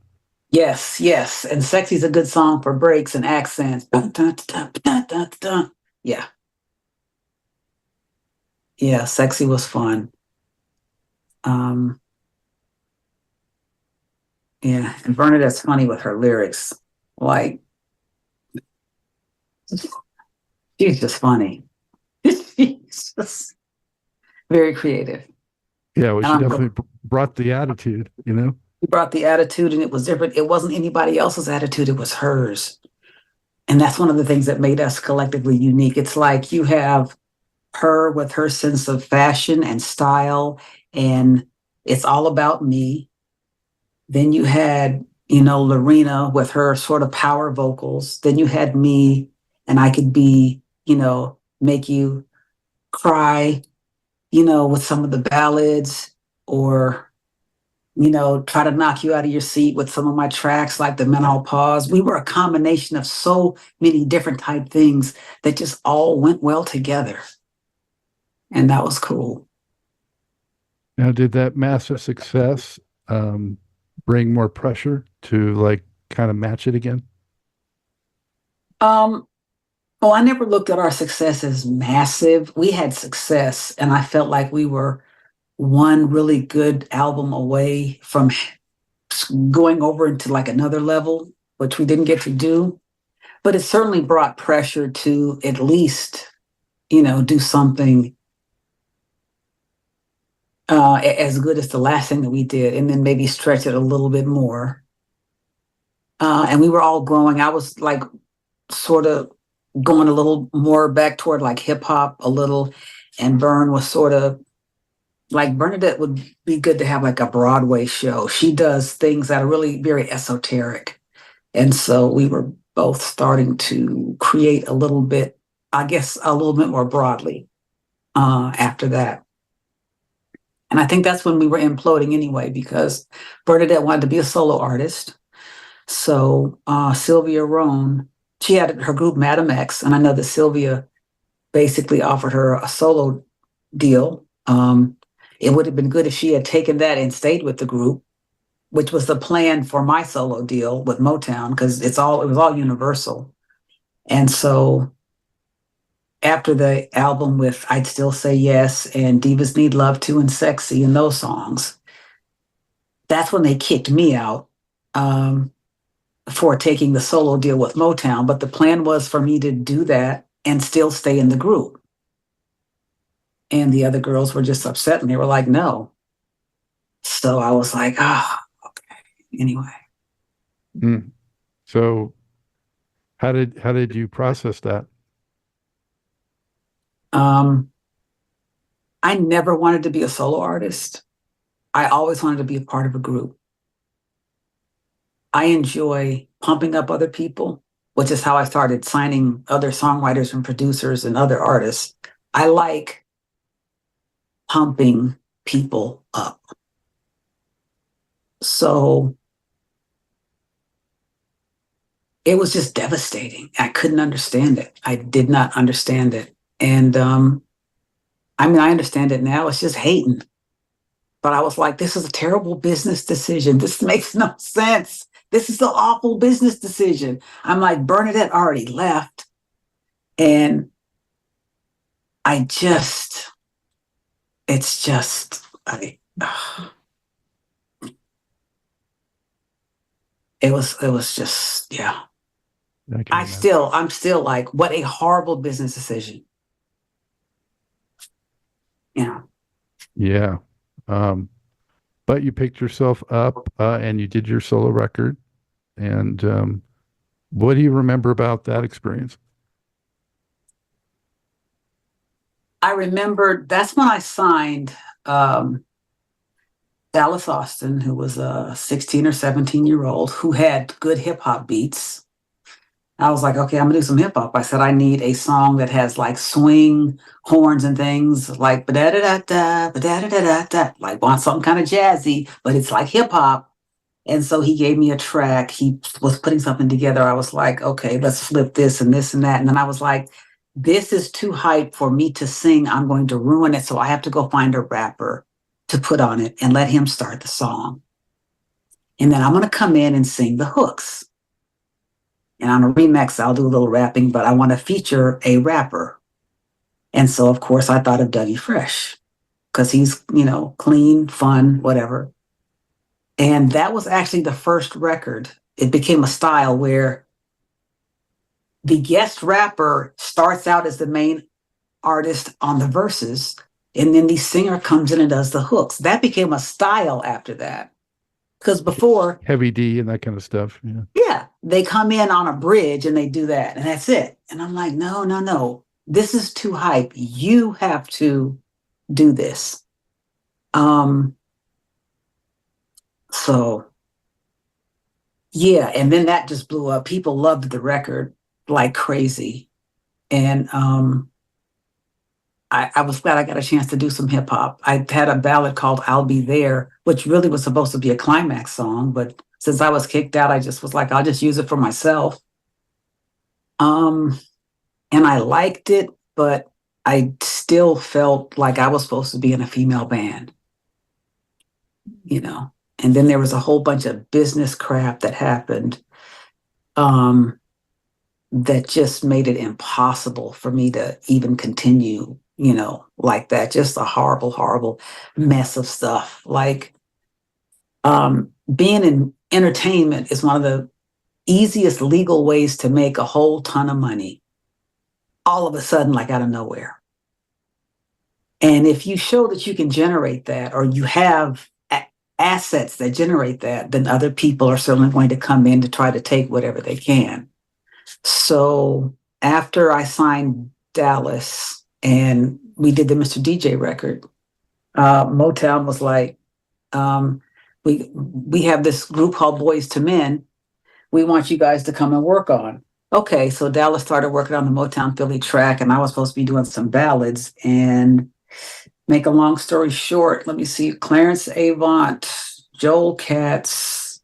Yes, yes. And Sexy's a good song for breaks and accents. Dun, dun, dun, dun, dun, dun. Yeah. Yeah, Sexy was fun. Um, yeah, and Bernadette's funny with her lyrics. Like, she's just funny. She's just very creative. Yeah, well, And she I'm definitely brought the attitude, you know? She brought the attitude and it was different. It wasn't anybody else's attitude, it was hers. And that's one of the things that made us collectively unique. It's like you have her with her sense of fashion and style, and it's all about me. Then you had, Lorena with her sort of power vocals. Then you had me, and I could be, make you cry, with some of the ballads, or try to knock you out of your seat with some of my tracks, like the Menopause. We were a combination of so many different type things that just all went well together. And that was cool. Now, did that massive success bring more pressure to like kind of match it again? Um, well, I never looked at our success as massive. We had success, and I felt like we were one really good album away from going over into like another level, which we didn't get to do. But it certainly brought pressure to at least, do something as good as the last thing that we did, and then maybe stretch it a little bit more. And we were all growing. I was like sort of going a little more back toward like hip hop a little, and Vern was sort of like Bernadette would be good to have like a Broadway show. She does things that are really very esoteric. And so we were both starting to create a little bit, I guess, a little bit more broadly after that. And I think that's when we were imploding anyway, because Bernadette wanted to be a solo artist. So Sylvia Rohn, she had her group Madam X, and I know that Sylvia basically offered her a solo deal. It would have been good if she had taken that and stayed with the group, which was the plan for my solo deal with Motown, because it was all Universal. And so after the album with I'd Still Say Yes and Divas Need Love Too and Sexy and those songs, that's when they kicked me out for taking the solo deal with Motown. But the plan was for me to do that and still stay in the group. And the other girls were just upset and they were like, no. So I was like, okay. Anyway. Mm. So how did you process that? I never wanted to be a solo artist. I always wanted to be a part of a group. I enjoy pumping up other people, which is how I started signing other songwriters and producers and other artists. I like pumping people up. So it was just devastating. I couldn't understand it. I did not understand it. And I understand it now. It's just hating. But I was like, this is a terrible business decision. This makes no sense. This is an awful business decision. I'm like, Bernadette already left. And it's just, it was just, yeah. I'm still like, what a horrible business decision. Yeah. Yeah. But you picked yourself up and you did your solo record. And what do you remember about that experience? I remember that's when I signed Dallas Austin, who was a 16 or 17-year-old who had good hip hop beats. I was like, okay, I'm gonna do some hip hop. I said, I need a song that has like swing horns and things like da da da da da da da da. Like want something kind of jazzy, but it's like hip hop. And so he gave me a track. He was putting something together. I was like, okay, let's flip this and this and that. And then I was like, this is too hype for me to sing. I'm going to ruin it. So I have to go find a rapper to put on it and let him start the song. And then I'm going to come in and sing the hooks. And on a remix, I'll do a little rapping, but I want to feature a rapper. And so, of course, I thought of Dougie Fresh because he's, clean, fun, whatever. And that was actually the first record. It became a style where the guest rapper starts out as the main artist on the verses, and then the singer comes in and does the hooks. That became a style after that. Because before, Heavy D and that kind of stuff. Yeah. yeah, they come in on a bridge and they do that, and that's it. And I'm like, no, no, no. This is too hype. You have to do this. So yeah, and then that just blew up. People loved the record like crazy. And I was glad I got a chance to do some hip hop. I had a ballad called I'll Be There, which really was supposed to be a Klymaxx song, but since I was kicked out, I just was like, I'll just use it for myself. And I liked it, but I still felt like I was supposed to be in a female band, you know. And then there was a whole bunch of business crap that happened that just made it impossible for me to even continue, like that. Just a horrible, horrible mess of stuff. Like being in entertainment is one of the easiest legal ways to make a whole ton of money all of a sudden, like out of nowhere. And if you show that you can generate that, or you have assets that generate that, then other people are certainly going to come in to try to take whatever they can. So after I signed Dallas and we did the Mr.D.J record, Motown was like, we have this group called Boys to Men. We want you guys to come and work on. Okay, so Dallas started working on the Motown Philly track, and I was supposed to be doing some ballads. And make a long story short, let me see, Clarence Avant, Joel Katz,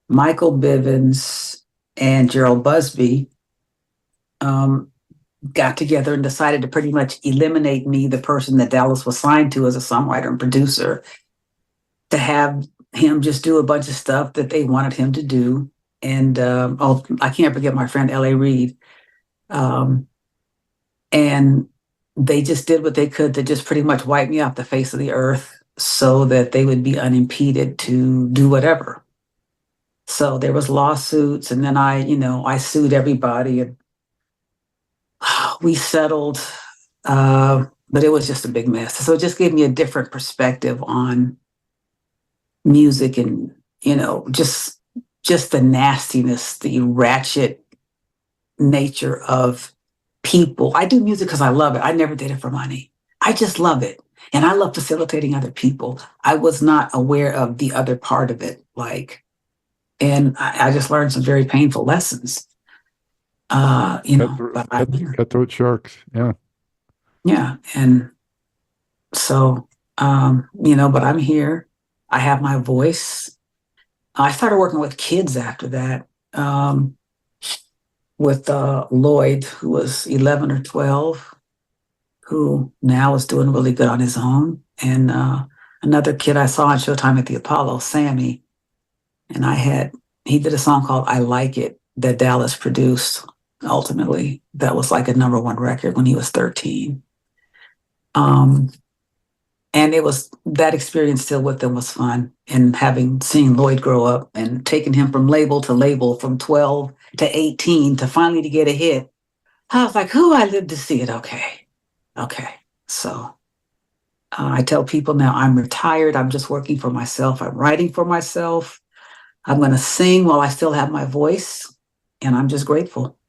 Michael Bivins, and Gerald Busby got together and decided to pretty much eliminate me, the person that Dallas was signed to as a songwriter and producer, to have him just do a bunch of stuff that they wanted him to do. And I can't forget my friend L.A. Reid. And they just did what they could to just pretty much wipe me off the face of the earth so that they would be unimpeded to do whatever. So there was lawsuits, and then I sued everybody, and we settled, but it was just a big mess. So it just gave me a different perspective on music and, just the nastiness, the ratchet nature of people. I do music because I love it. I never did it for money. I just love it. And I love facilitating other people. I was not aware of the other part of it. And I just learned some very painful lessons. Cutthroat sharks. Yeah. Yeah. And so, but I'm here. I have my voice. I started working with kids after that, with Lloyd, who was 11 or 12, who now is doing really good on his own. And another kid I saw on Showtime at the Apollo, Sammy, and he did a song called I Like It that Dallas produced ultimately. That was like a #1 record when he was 13. And it was that experience still with them was fun. And seen Lloyd grow up and taking him from label to label, from 12 to 18 to finally to get a hit. I was like, I lived to see it. Okay. So I tell people now I'm retired. I'm just working for myself. I'm writing for myself. I'm going to sing while I still have my voice. And I'm just grateful.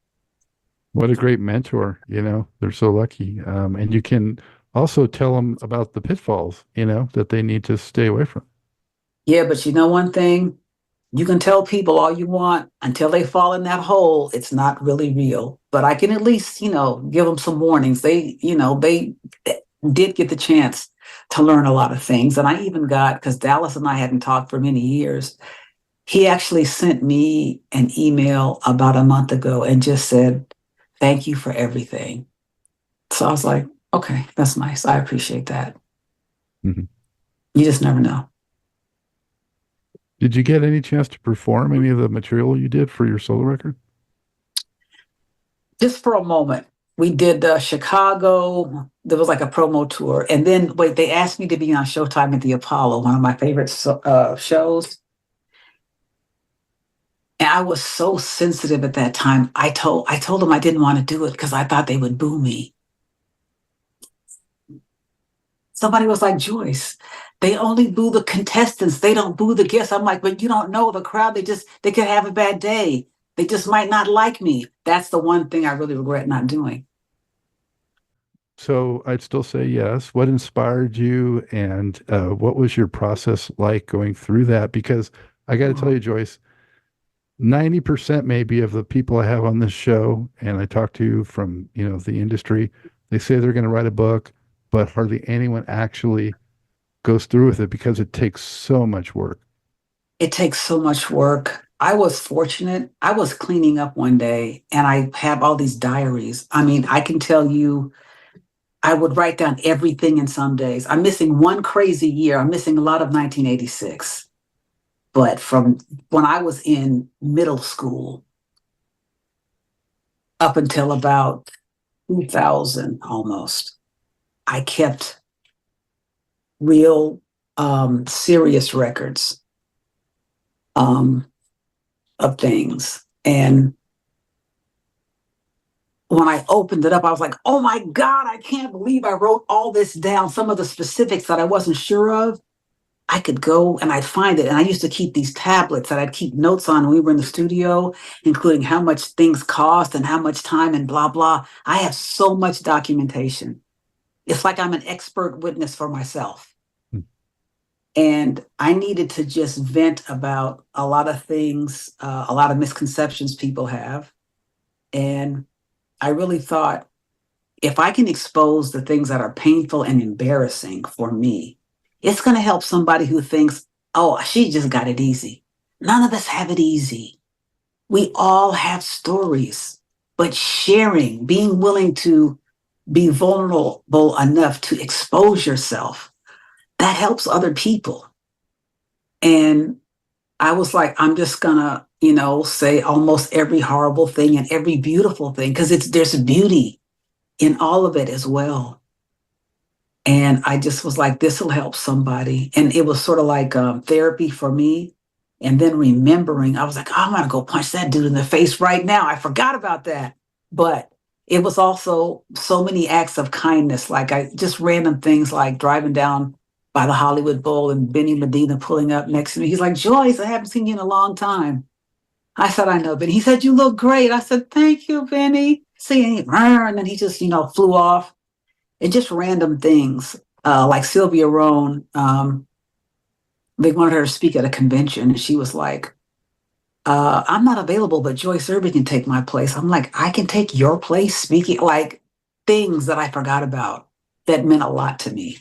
What a great mentor. They're so lucky. And you can also tell them about the pitfalls, that they need to stay away from. Yeah, but one thing, You can tell people all you want until they fall in that hole, it's not really real. But I can at least, give them some warnings. They did get the chance to learn a lot of things. And I even got, because Dallas and I hadn't talked for many years, he actually sent me an email about a month ago and just said, thank you for everything. So I was like, okay, that's nice. I appreciate that. Mm-hmm. You just never know. Did you get any chance to perform any of the material you did for your solo record? Just for a moment. We did Chicago. There was like a promo tour. And then, wait, they asked me to be on Showtime at the Apollo, one of my favorite shows. And I was so sensitive at that time. I told them I didn't want to do it because I thought they would boo me. Somebody was like, Joyce, they only boo the contestants. They don't boo the guests. I'm like, but you don't know the crowd. They could have a bad day. They just might not like me. That's the one thing I really regret not doing. So I'd still say yes. What inspired you, and what was your process like going through that? Because I got to tell you, Joyce, 90% maybe of the people I have on this show, and I talk to from, the industry, they say they're going to write a book, but hardly anyone actually goes through with it because it takes so much work. It takes so much work. I was fortunate. I was cleaning up one day and I have all these diaries. I mean, I can tell you, I would write down everything in some days. I'm missing one crazy year. I'm missing a lot of 1986. But from when I was in middle school up until about 2000 almost, I kept real serious records of things. And when I opened it up, I was like, oh my God, I can't believe I wrote all this down. Some of the specifics that I wasn't sure of, I could go and I'd find it. And I used to keep these tablets that I'd keep notes on when we were in the studio, including how much things cost and how much time and blah, blah. I have so much documentation. It's like I'm an expert witness for myself. And I needed to just vent about a lot of things, a lot of misconceptions people have. And I really thought, if I can expose the things that are painful and embarrassing for me, it's going to help somebody who thinks, oh, she just got it easy. None of us have it easy. We all have stories, but sharing, being willing to be vulnerable enough to expose yourself, that helps other people. And I was like, I'm just gonna, say almost every horrible thing and every beautiful thing, because there's beauty in all of it as well. And I just was like, this will help somebody. And it was sort of like therapy for me. And then remembering, I was like, oh, I'm gonna go punch that dude in the face right now. I forgot about that. But it was also so many acts of kindness, like I just random things like driving down by the Hollywood Bowl and Benny Medina pulling up next to me. He's like, Joyce, I haven't seen you in a long time. I said, I know, Benny. He said, you look great. I said, thank you, Benny. See, and then he just, flew off. And just random things, like Sylvia Rohn. They wanted her to speak at a convention, and she was like, I'm not available, but Joyce Irby can take my place. I'm like, I can take your place speaking, like things that I forgot about that meant a lot to me.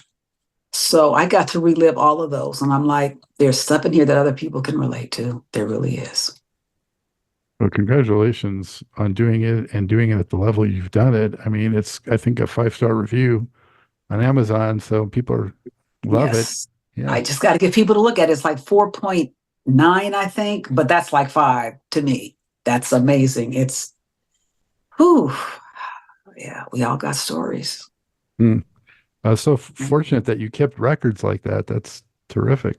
So I got to relive all of those. And I'm like, there's stuff in here that other people can relate to. There really is. Well, congratulations on doing it and doing it at the level you've done it. I mean, it's, I think, a 5-star review on Amazon, so people love it. Yes. Yeah. I just got to get people to look at it. It's like 4.9, I think, but that's like 5 to me. That's amazing. It's, whew, yeah, we all got stories. So fortunate that you kept records like that. That's terrific.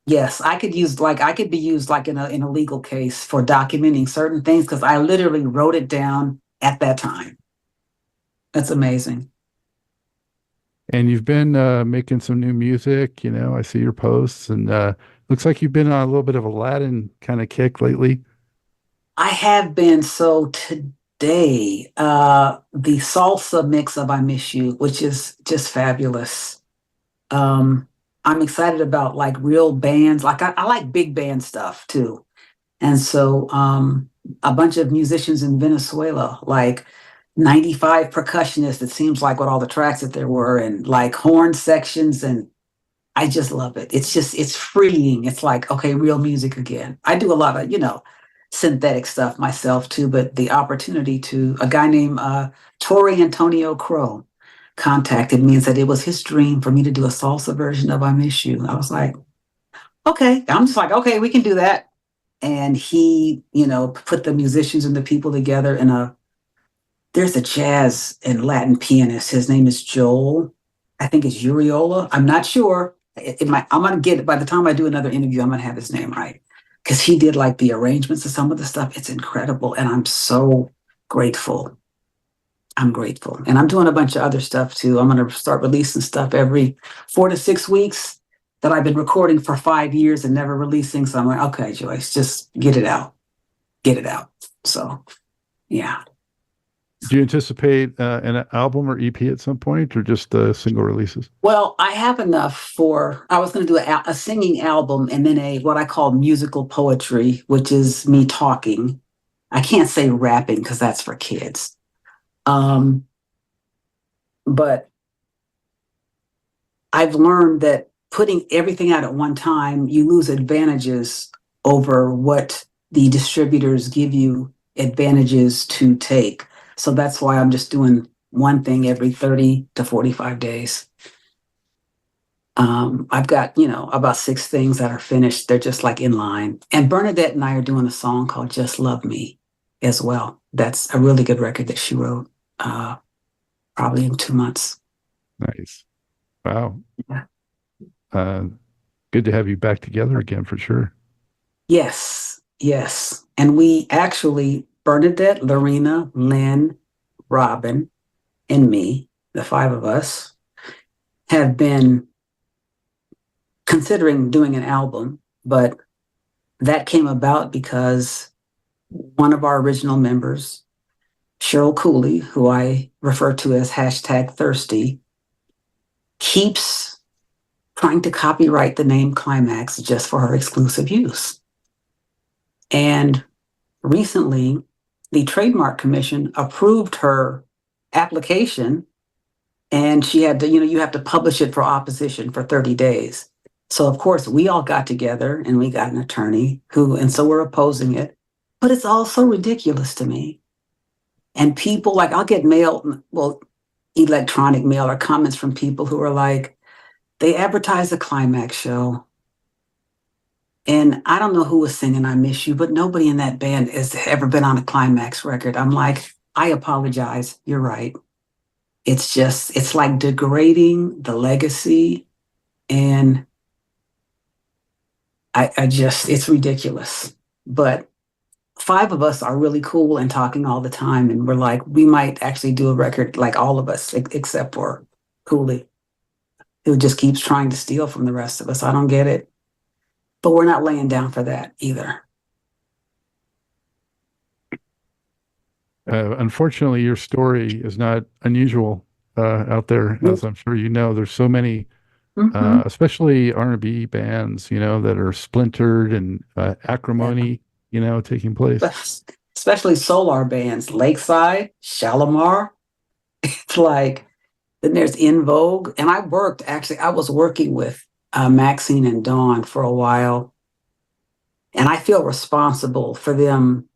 Yes, I could be used like in a legal case for documenting certain things because I literally wrote it down at that time. That's amazing. And you've been making some new music. I see your posts, and looks like you've been on a little bit of a Latin kind of kick lately. I have been. So today, the salsa mix of I Miss You, which is just fabulous. I'm excited about like real bands. Like I like big band stuff too. And so a bunch of musicians in Venezuela, like 95 percussionists, it seems like, with all the tracks that there were, and like horn sections. And I just love it. It's just, it's freeing. It's like, okay, real music again. I do a lot of, synthetic stuff myself too, but the opportunity to, a guy named Tori Antonio Crow contacted me and said it was his dream for me to do a salsa version of I Miss You. I was like, okay. I'm just like, okay, we can do that. And he, put the musicians and the people together in there's a jazz and Latin pianist. His name is Joel. I think it's Uriola. I'm not sure. I'm going to get it. By the time I do another interview, I'm going to have his name right. Because he did like the arrangements of some of the stuff. It's incredible. And I'm so grateful. I'm grateful. And I'm doing a bunch of other stuff too. I'm going to start releasing stuff every 4 to 6 weeks that I've been recording for 5 years and never releasing. So I'm like, okay, Joyce, just get it out. Get it out. So, yeah. Do you anticipate an album or EP at some point, or just single releases? Well, I have enough I was going to do a singing album and then what I call musical poetry, which is me talking. I can't say rapping because that's for kids. But I've learned that putting everything out at one time, you lose advantages over what the distributors give you advantages to take. So that's why I'm just doing one thing every 30 to 45 days. I've got, about 6 things that are finished. They're just like in line. And Bernadette and I are doing a song called Just Love Me as well. That's a really good record that she wrote probably in 2 months. Nice. Wow. Yeah. Good to have you back together again for sure. Yes, yes. And we actually, Bernadette, Lorena, Lynn, Robin, and me, the 5 of us, have been considering doing an album, but that came about because one of our original members, Cheryl Cooley, who I refer to as #thirsty, keeps trying to copyright the name Klymaxx just for her exclusive use. And recently, the Trademark Commission approved her application, and she had to, you have to publish it for opposition for 30 days. So, of course, we all got together and we got an attorney and so we're opposing it. But it's all so ridiculous to me. And people, like, I'll get electronic mail or comments from people who are like, they advertise a Klymaxx show. And I don't know who was singing I Miss You, but nobody in that band has ever been on a Klymaxx record. I'm like, I apologize. You're right. It's like degrading the legacy. And it's ridiculous. But 5 of us are really cool and talking all the time. And we're like, we might actually do a record, like all of us, except for Cooley, who just keeps trying to steal from the rest of us. I don't get it. But we're not laying down for that either. Unfortunately, your story is not unusual out there, as I'm sure you know. There's so many, especially R&B bands, that are splintered and acrimony, taking place. Especially solar bands, Lakeside, Shalimar. It's like, then there's In Vogue. And I was working with Maxine and Dawn for a while. And I feel responsible for them.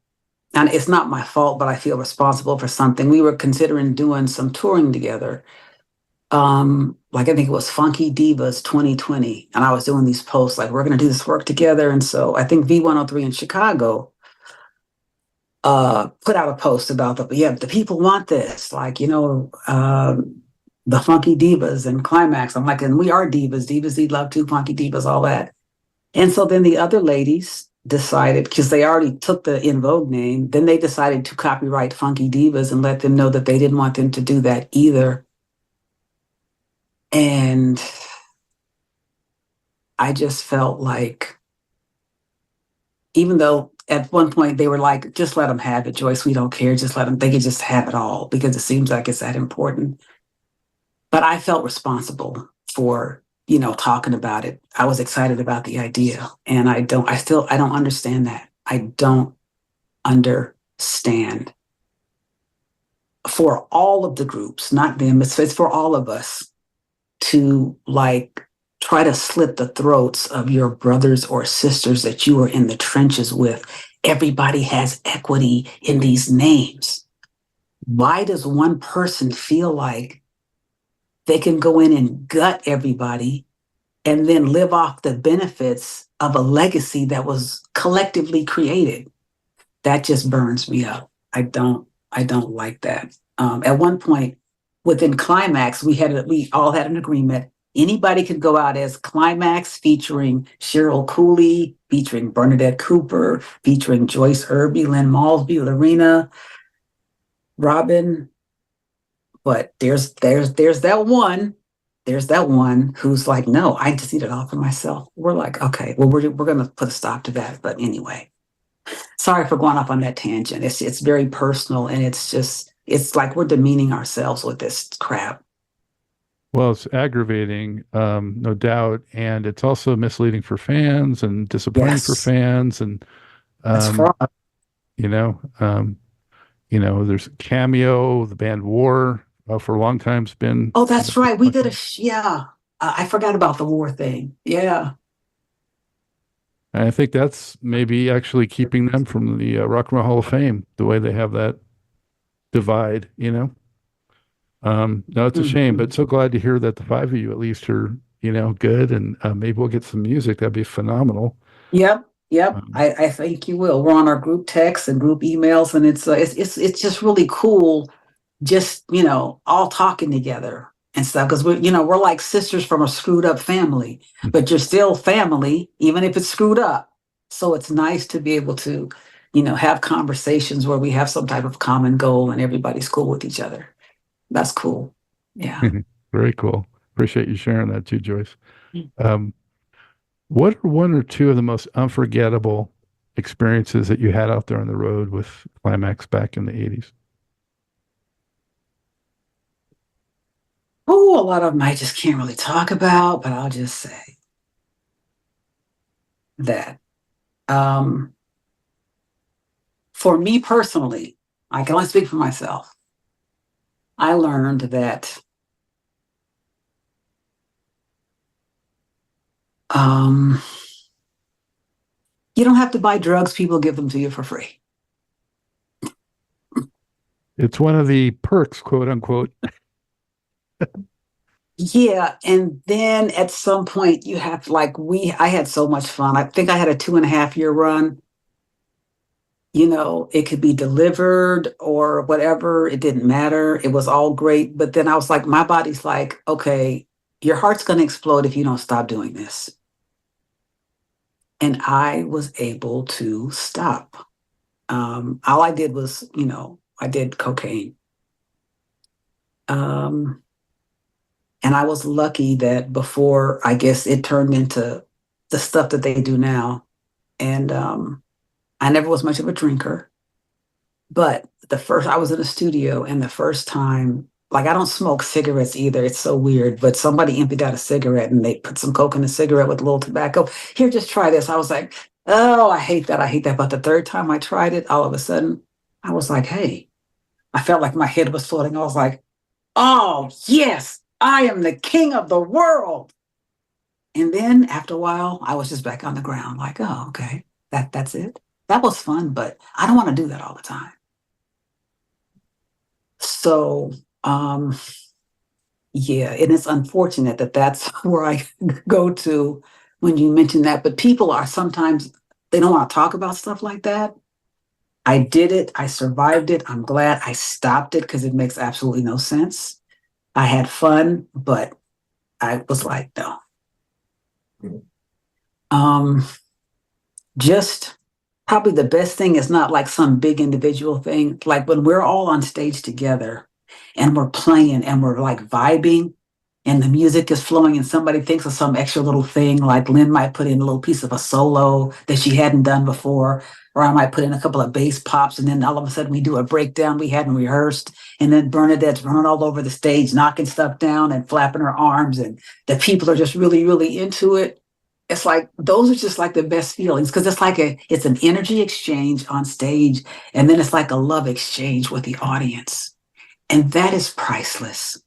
And it's not my fault, but I feel responsible for something. We were considering doing some touring together. Like I think it was Funky Divas 2020. And I was doing these posts like, we're going to do this work together. And so I think V103 in Chicago put out a post about the people want this. Like, the Funky Divas and Klymaxx. I'm like, and we are divas. Divas need love too, Funky Divas, all that. And so then the other ladies decided, because they already took the In Vogue name, then they decided to copyright Funky Divas and let them know that they didn't want them to do that either. And I just felt like, even though at one point they were like, just let them have it, Joyce, we don't care, just let them, they can just have it all, because it seems like it's that important. But I felt responsible for talking about it. I was excited about the idea, and I don't understand that. I don't understand for all of the groups, not them, it's for all of us to like try to slit the throats of your brothers or sisters that you are in the trenches with. Everybody has equity in these names. Why does one person feel like they can go in and gut everybody and then live off the benefits of a legacy that was collectively created? That just burns me up. I don't like that. At one point within Klymaxx, we all had an agreement. Anybody could go out as Klymaxx featuring Cheryl Cooley, featuring Bernadette Cooper, featuring Joyce Irby, Lynn Malsby, Lorena, Robin. But there's that one who's like, no, I just need it all for myself. We're like, okay, well, we're going to put a stop to that. But anyway, sorry for going off on that tangent. It's very personal, and it's like we're demeaning ourselves with this crap. Well, it's aggravating, no doubt, and it's also misleading for fans and disappointing for fans. And That's fraud. There's Cameo, the band War, for a long time's been. Oh, that's right. We did I forgot about the War thing. Yeah. And I think that's maybe actually keeping them from the Rock and Roll Hall of Fame, the way they have that divide, No, it's a shame, but so glad to hear that the five of you at least are, good, and maybe we'll get some music. That'd be phenomenal. Yep. I think you will. We're on our group texts and group emails, and it's just really cool, just all talking together and stuff, because we're like sisters from a screwed up family, but you're still family, even if it's screwed up. So it's nice to be able to, have conversations where we have some type of common goal and everybody's cool with each other. That's cool. Yeah. Very cool. Appreciate you sharing that too, Joyce. What are one or two of the most unforgettable experiences that you had out there on the road with Klymaxx back in the 80s? Oh, a lot of them I just can't really talk about, but I'll just say that for me personally, I can only speak for myself. I learned that you don't have to buy drugs. People give them to you for free. It's one of the perks, quote unquote. Yeah. And then at some point you have I had so much fun. I think I had a 2.5-year run. It could be delivered or whatever. It didn't matter. It was all great. But then I was like, my body's like, okay, your heart's going to explode if you don't stop doing this. And I was able to stop. All I did was, I did cocaine. And I was lucky that before, I guess, it turned into the stuff that they do now. And I never was much of a drinker. But I was in a studio, and the first time, I don't smoke cigarettes either. It's so weird. But somebody emptied out a cigarette and they put some coke in the cigarette with a little tobacco. Here, just try this. I was like, oh, I hate that. But the third time I tried it, all of a sudden, I was like, hey, I felt like my head was floating. I was like, oh, yes, I am the king of the world. And then after a while, I was just back on the ground like, oh, okay, that's it. That was fun, but I don't want to do that all the time. So, yeah, and it's unfortunate that that's where I go to when you mention that. But people are sometimes, they don't want to talk about stuff like that. I did it. I survived it. I'm glad I stopped it because it makes absolutely no sense. I had fun, but I was like, no. Just probably the best thing is not like some big individual thing. Like when we're all on stage together and we're playing and we're like vibing and the music is flowing and somebody thinks of some extra little thing, like Lynn might put in a little piece of a solo that she hadn't done before. or I might put in a couple of bass pops, and then all of a sudden we do a breakdown we hadn't rehearsed, and then Bernadette's running all over the stage, knocking stuff down and flapping her arms, and the people are just really, really into it. It's like those are just like the best feelings because it's an energy exchange on stage, and then it's like a love exchange with the audience, and that is priceless.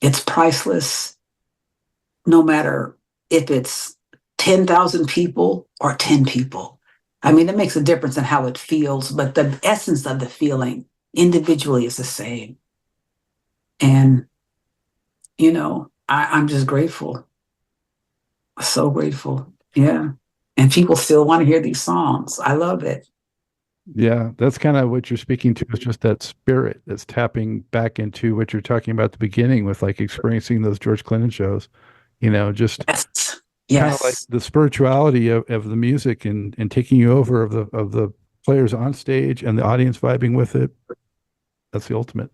It's priceless, no matter if it's 10,000 people or 10 people. I mean, it makes a difference in how it feels, but the essence of the feeling individually is the same. And, I'm just grateful. So grateful. Yeah. And people still want to hear these songs. I love it. Yeah, that's kind of what you're speaking to, is just that spirit that's tapping back into what you're talking about at the beginning with like experiencing those George Clinton shows, just Yes. kind of like Yes. the spirituality of the music and taking you over of the players on stage and the audience vibing with it. That's the ultimate.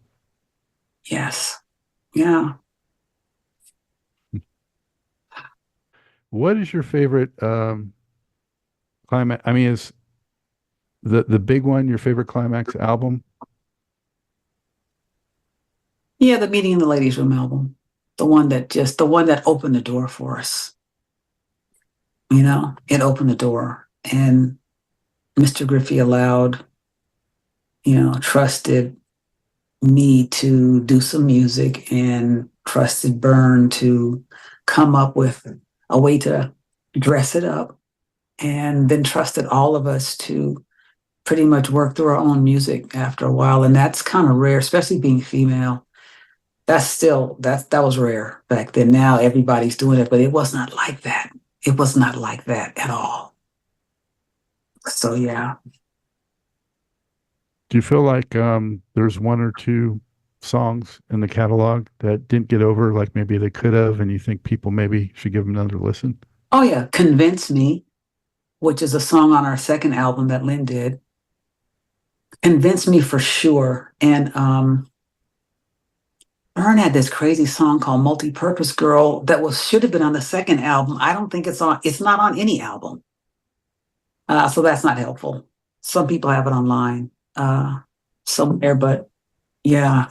Yes. Yeah. What is your favorite Klymaxx? I mean, is the big one your favorite Klymaxx album? Yeah. The Meeting in the Ladies' Room album. The one that opened the door for us. It opened the door. And Mr. Griffey trusted me to do some music and trusted Byrne to come up with a way to dress it up, and then trusted all of us to pretty much work through our own music after a while. And that's kind of rare, especially being female. That was rare back then. Now everybody's doing it, but it was not like that. It was not like that at all. So yeah. Do you feel like there's one or two songs in the catalog that didn't get over like maybe they could have, and you think people maybe should give them another listen? Oh yeah, Convince Me, which is a song on our second album that Lynn did. Convince Me for sure. And Byrne had this crazy song called Multi-Purpose Girl that should have been on the second album. I don't think it's not on any album. So that's not helpful. Some people have it online somewhere, but yeah.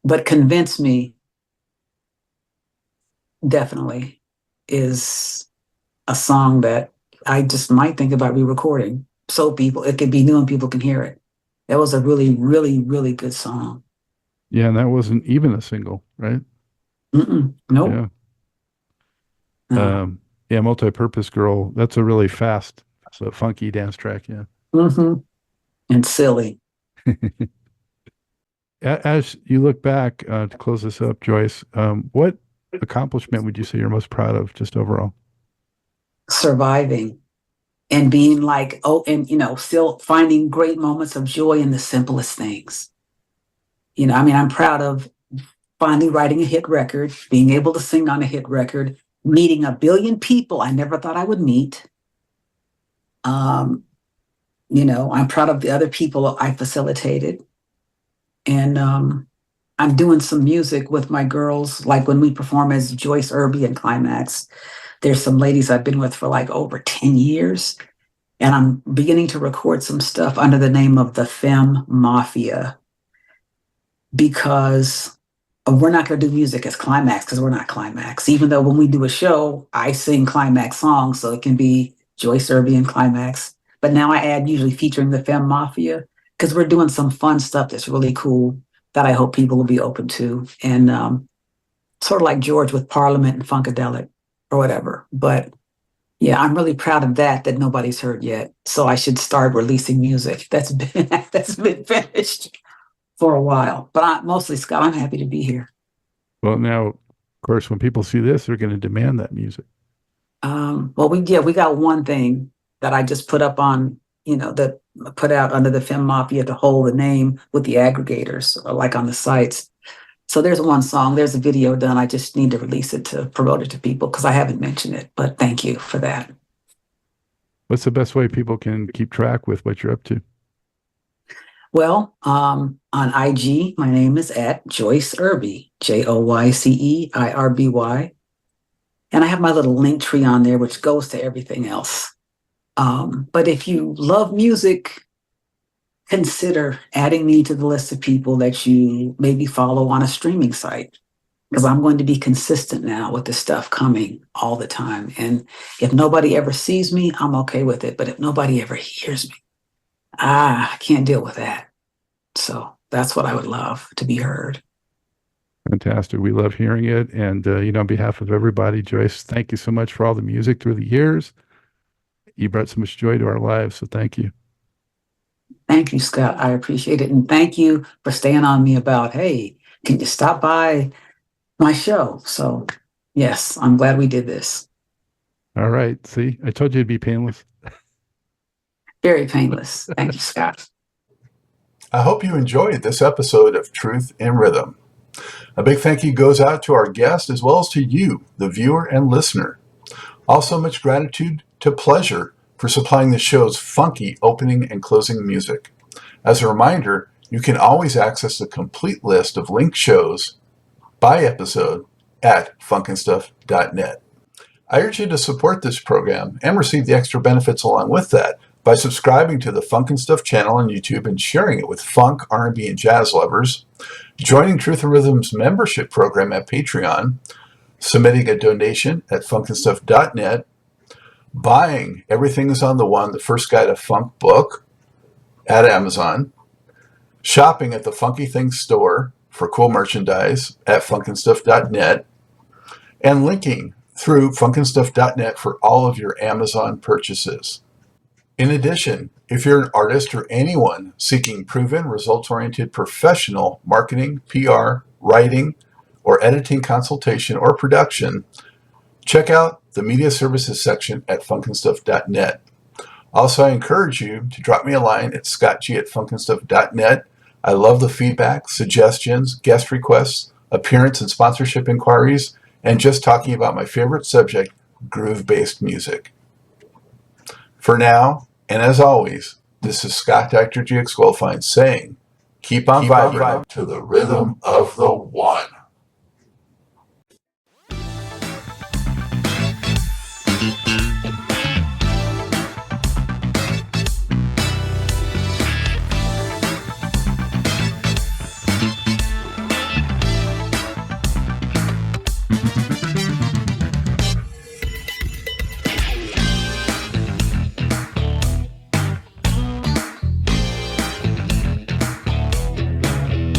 But Convince Me definitely is a song that I just might think about re-recording. So it could be new and people can hear it. That was a really, really, really good song. Yeah, and that wasn't even a single, right? Nope. Yeah. No. Yeah, Multi-Purpose Girl. That's a really fast, so funky dance track. Yeah. And silly. As you look back to close this up, Joyce, what accomplishment would you say you're most proud of, just overall? Surviving and being like, still finding great moments of joy in the simplest things. I'm proud of finally writing a hit record, being able to sing on a hit record, meeting 1 billion people I never thought I would meet. I'm proud of the other people I facilitated. And I'm doing some music with my girls, like when we perform as Joyce, Irby, and Klymaxx. There's some ladies I've been with for like over 10 years. And I'm beginning to record some stuff under the name of the Femme Mafia, because we're not going to do music as Klymaxx, because we're not Klymaxx. Even though when we do a show, I sing Klymaxx songs, so it can be Joyce, Irby, and Klymaxx. But now I add usually featuring the Femme Mafia, because we're doing some fun stuff that's really cool that I hope people will be open to. And sort of like George with Parliament and Funkadelic or whatever. But yeah, I'm really proud of that nobody's heard yet. So I should start releasing music that's been finished for a while. But mostly, Scott, I'm happy to be here. Well, now, of course, when people see this, they're going to demand that music. Well, we got one thing that I just put up on, that put out under the Femme Mafia to hold the name with the aggregators, or like on the sites. So there's one song, there's a video done. I just need to release it to promote it to people because I haven't mentioned it. But thank you for that. What's the best way people can keep track with what you're up to? Well, on IG, my name is @Joyce Irby, JoyceIrby. And I have my little link tree on there, which goes to everything else. But if you love music, consider adding me to the list of people that you maybe follow on a streaming site, because I'm going to be consistent now with the stuff coming all the time. And if nobody ever sees me, I'm okay with it. But if nobody ever hears me, I can't deal with that. So that's what I would love, to be heard. Fantastic. We love hearing it. And, on behalf of everybody, Joyce, thank you so much for all the music through the years. You brought so much joy to our lives. So thank you. Thank you, Scott. I appreciate it. And thank you for staying on me about, hey, can you stop by my show? So yes, I'm glad we did this. All right. See, I told you it'd be painless. Very painless. Thank you, Scott. I hope you enjoyed this episode of Truth in Rhythm. A big thank you goes out to our guest as well as to you, the viewer and listener. Also, much gratitude to Pleasure for supplying the show's funky opening and closing music. As a reminder, you can always access the complete list of linked shows by episode at FunkNStuff.net. I urge you to support this program and receive the extra benefits along with that by subscribing to the FunkNStuff channel on YouTube and sharing it with funk, R&B, and jazz lovers, joining Truth in Rhythm's membership program at Patreon, submitting a donation at FunkNStuff.net, buying Everything is on the One, the First Guide to Funk book at Amazon, shopping at the Funky Things store for cool merchandise at FunkNStuff.net, and linking through FunkNStuff.net for all of your Amazon purchases. In addition, if you're an artist or anyone seeking proven, results-oriented professional marketing, PR, writing, or editing consultation or production, check out the media services section at FunkNStuff.net. Also, I encourage you to drop me a line at scottg@funknstuff.net. I love the feedback, suggestions, guest requests, appearance and sponsorship inquiries, and just talking about my favorite subject, groove-based music. For now, and as always, this is Scott Dr. GX Goldfine saying, keep on vibing to the rhythm of the one.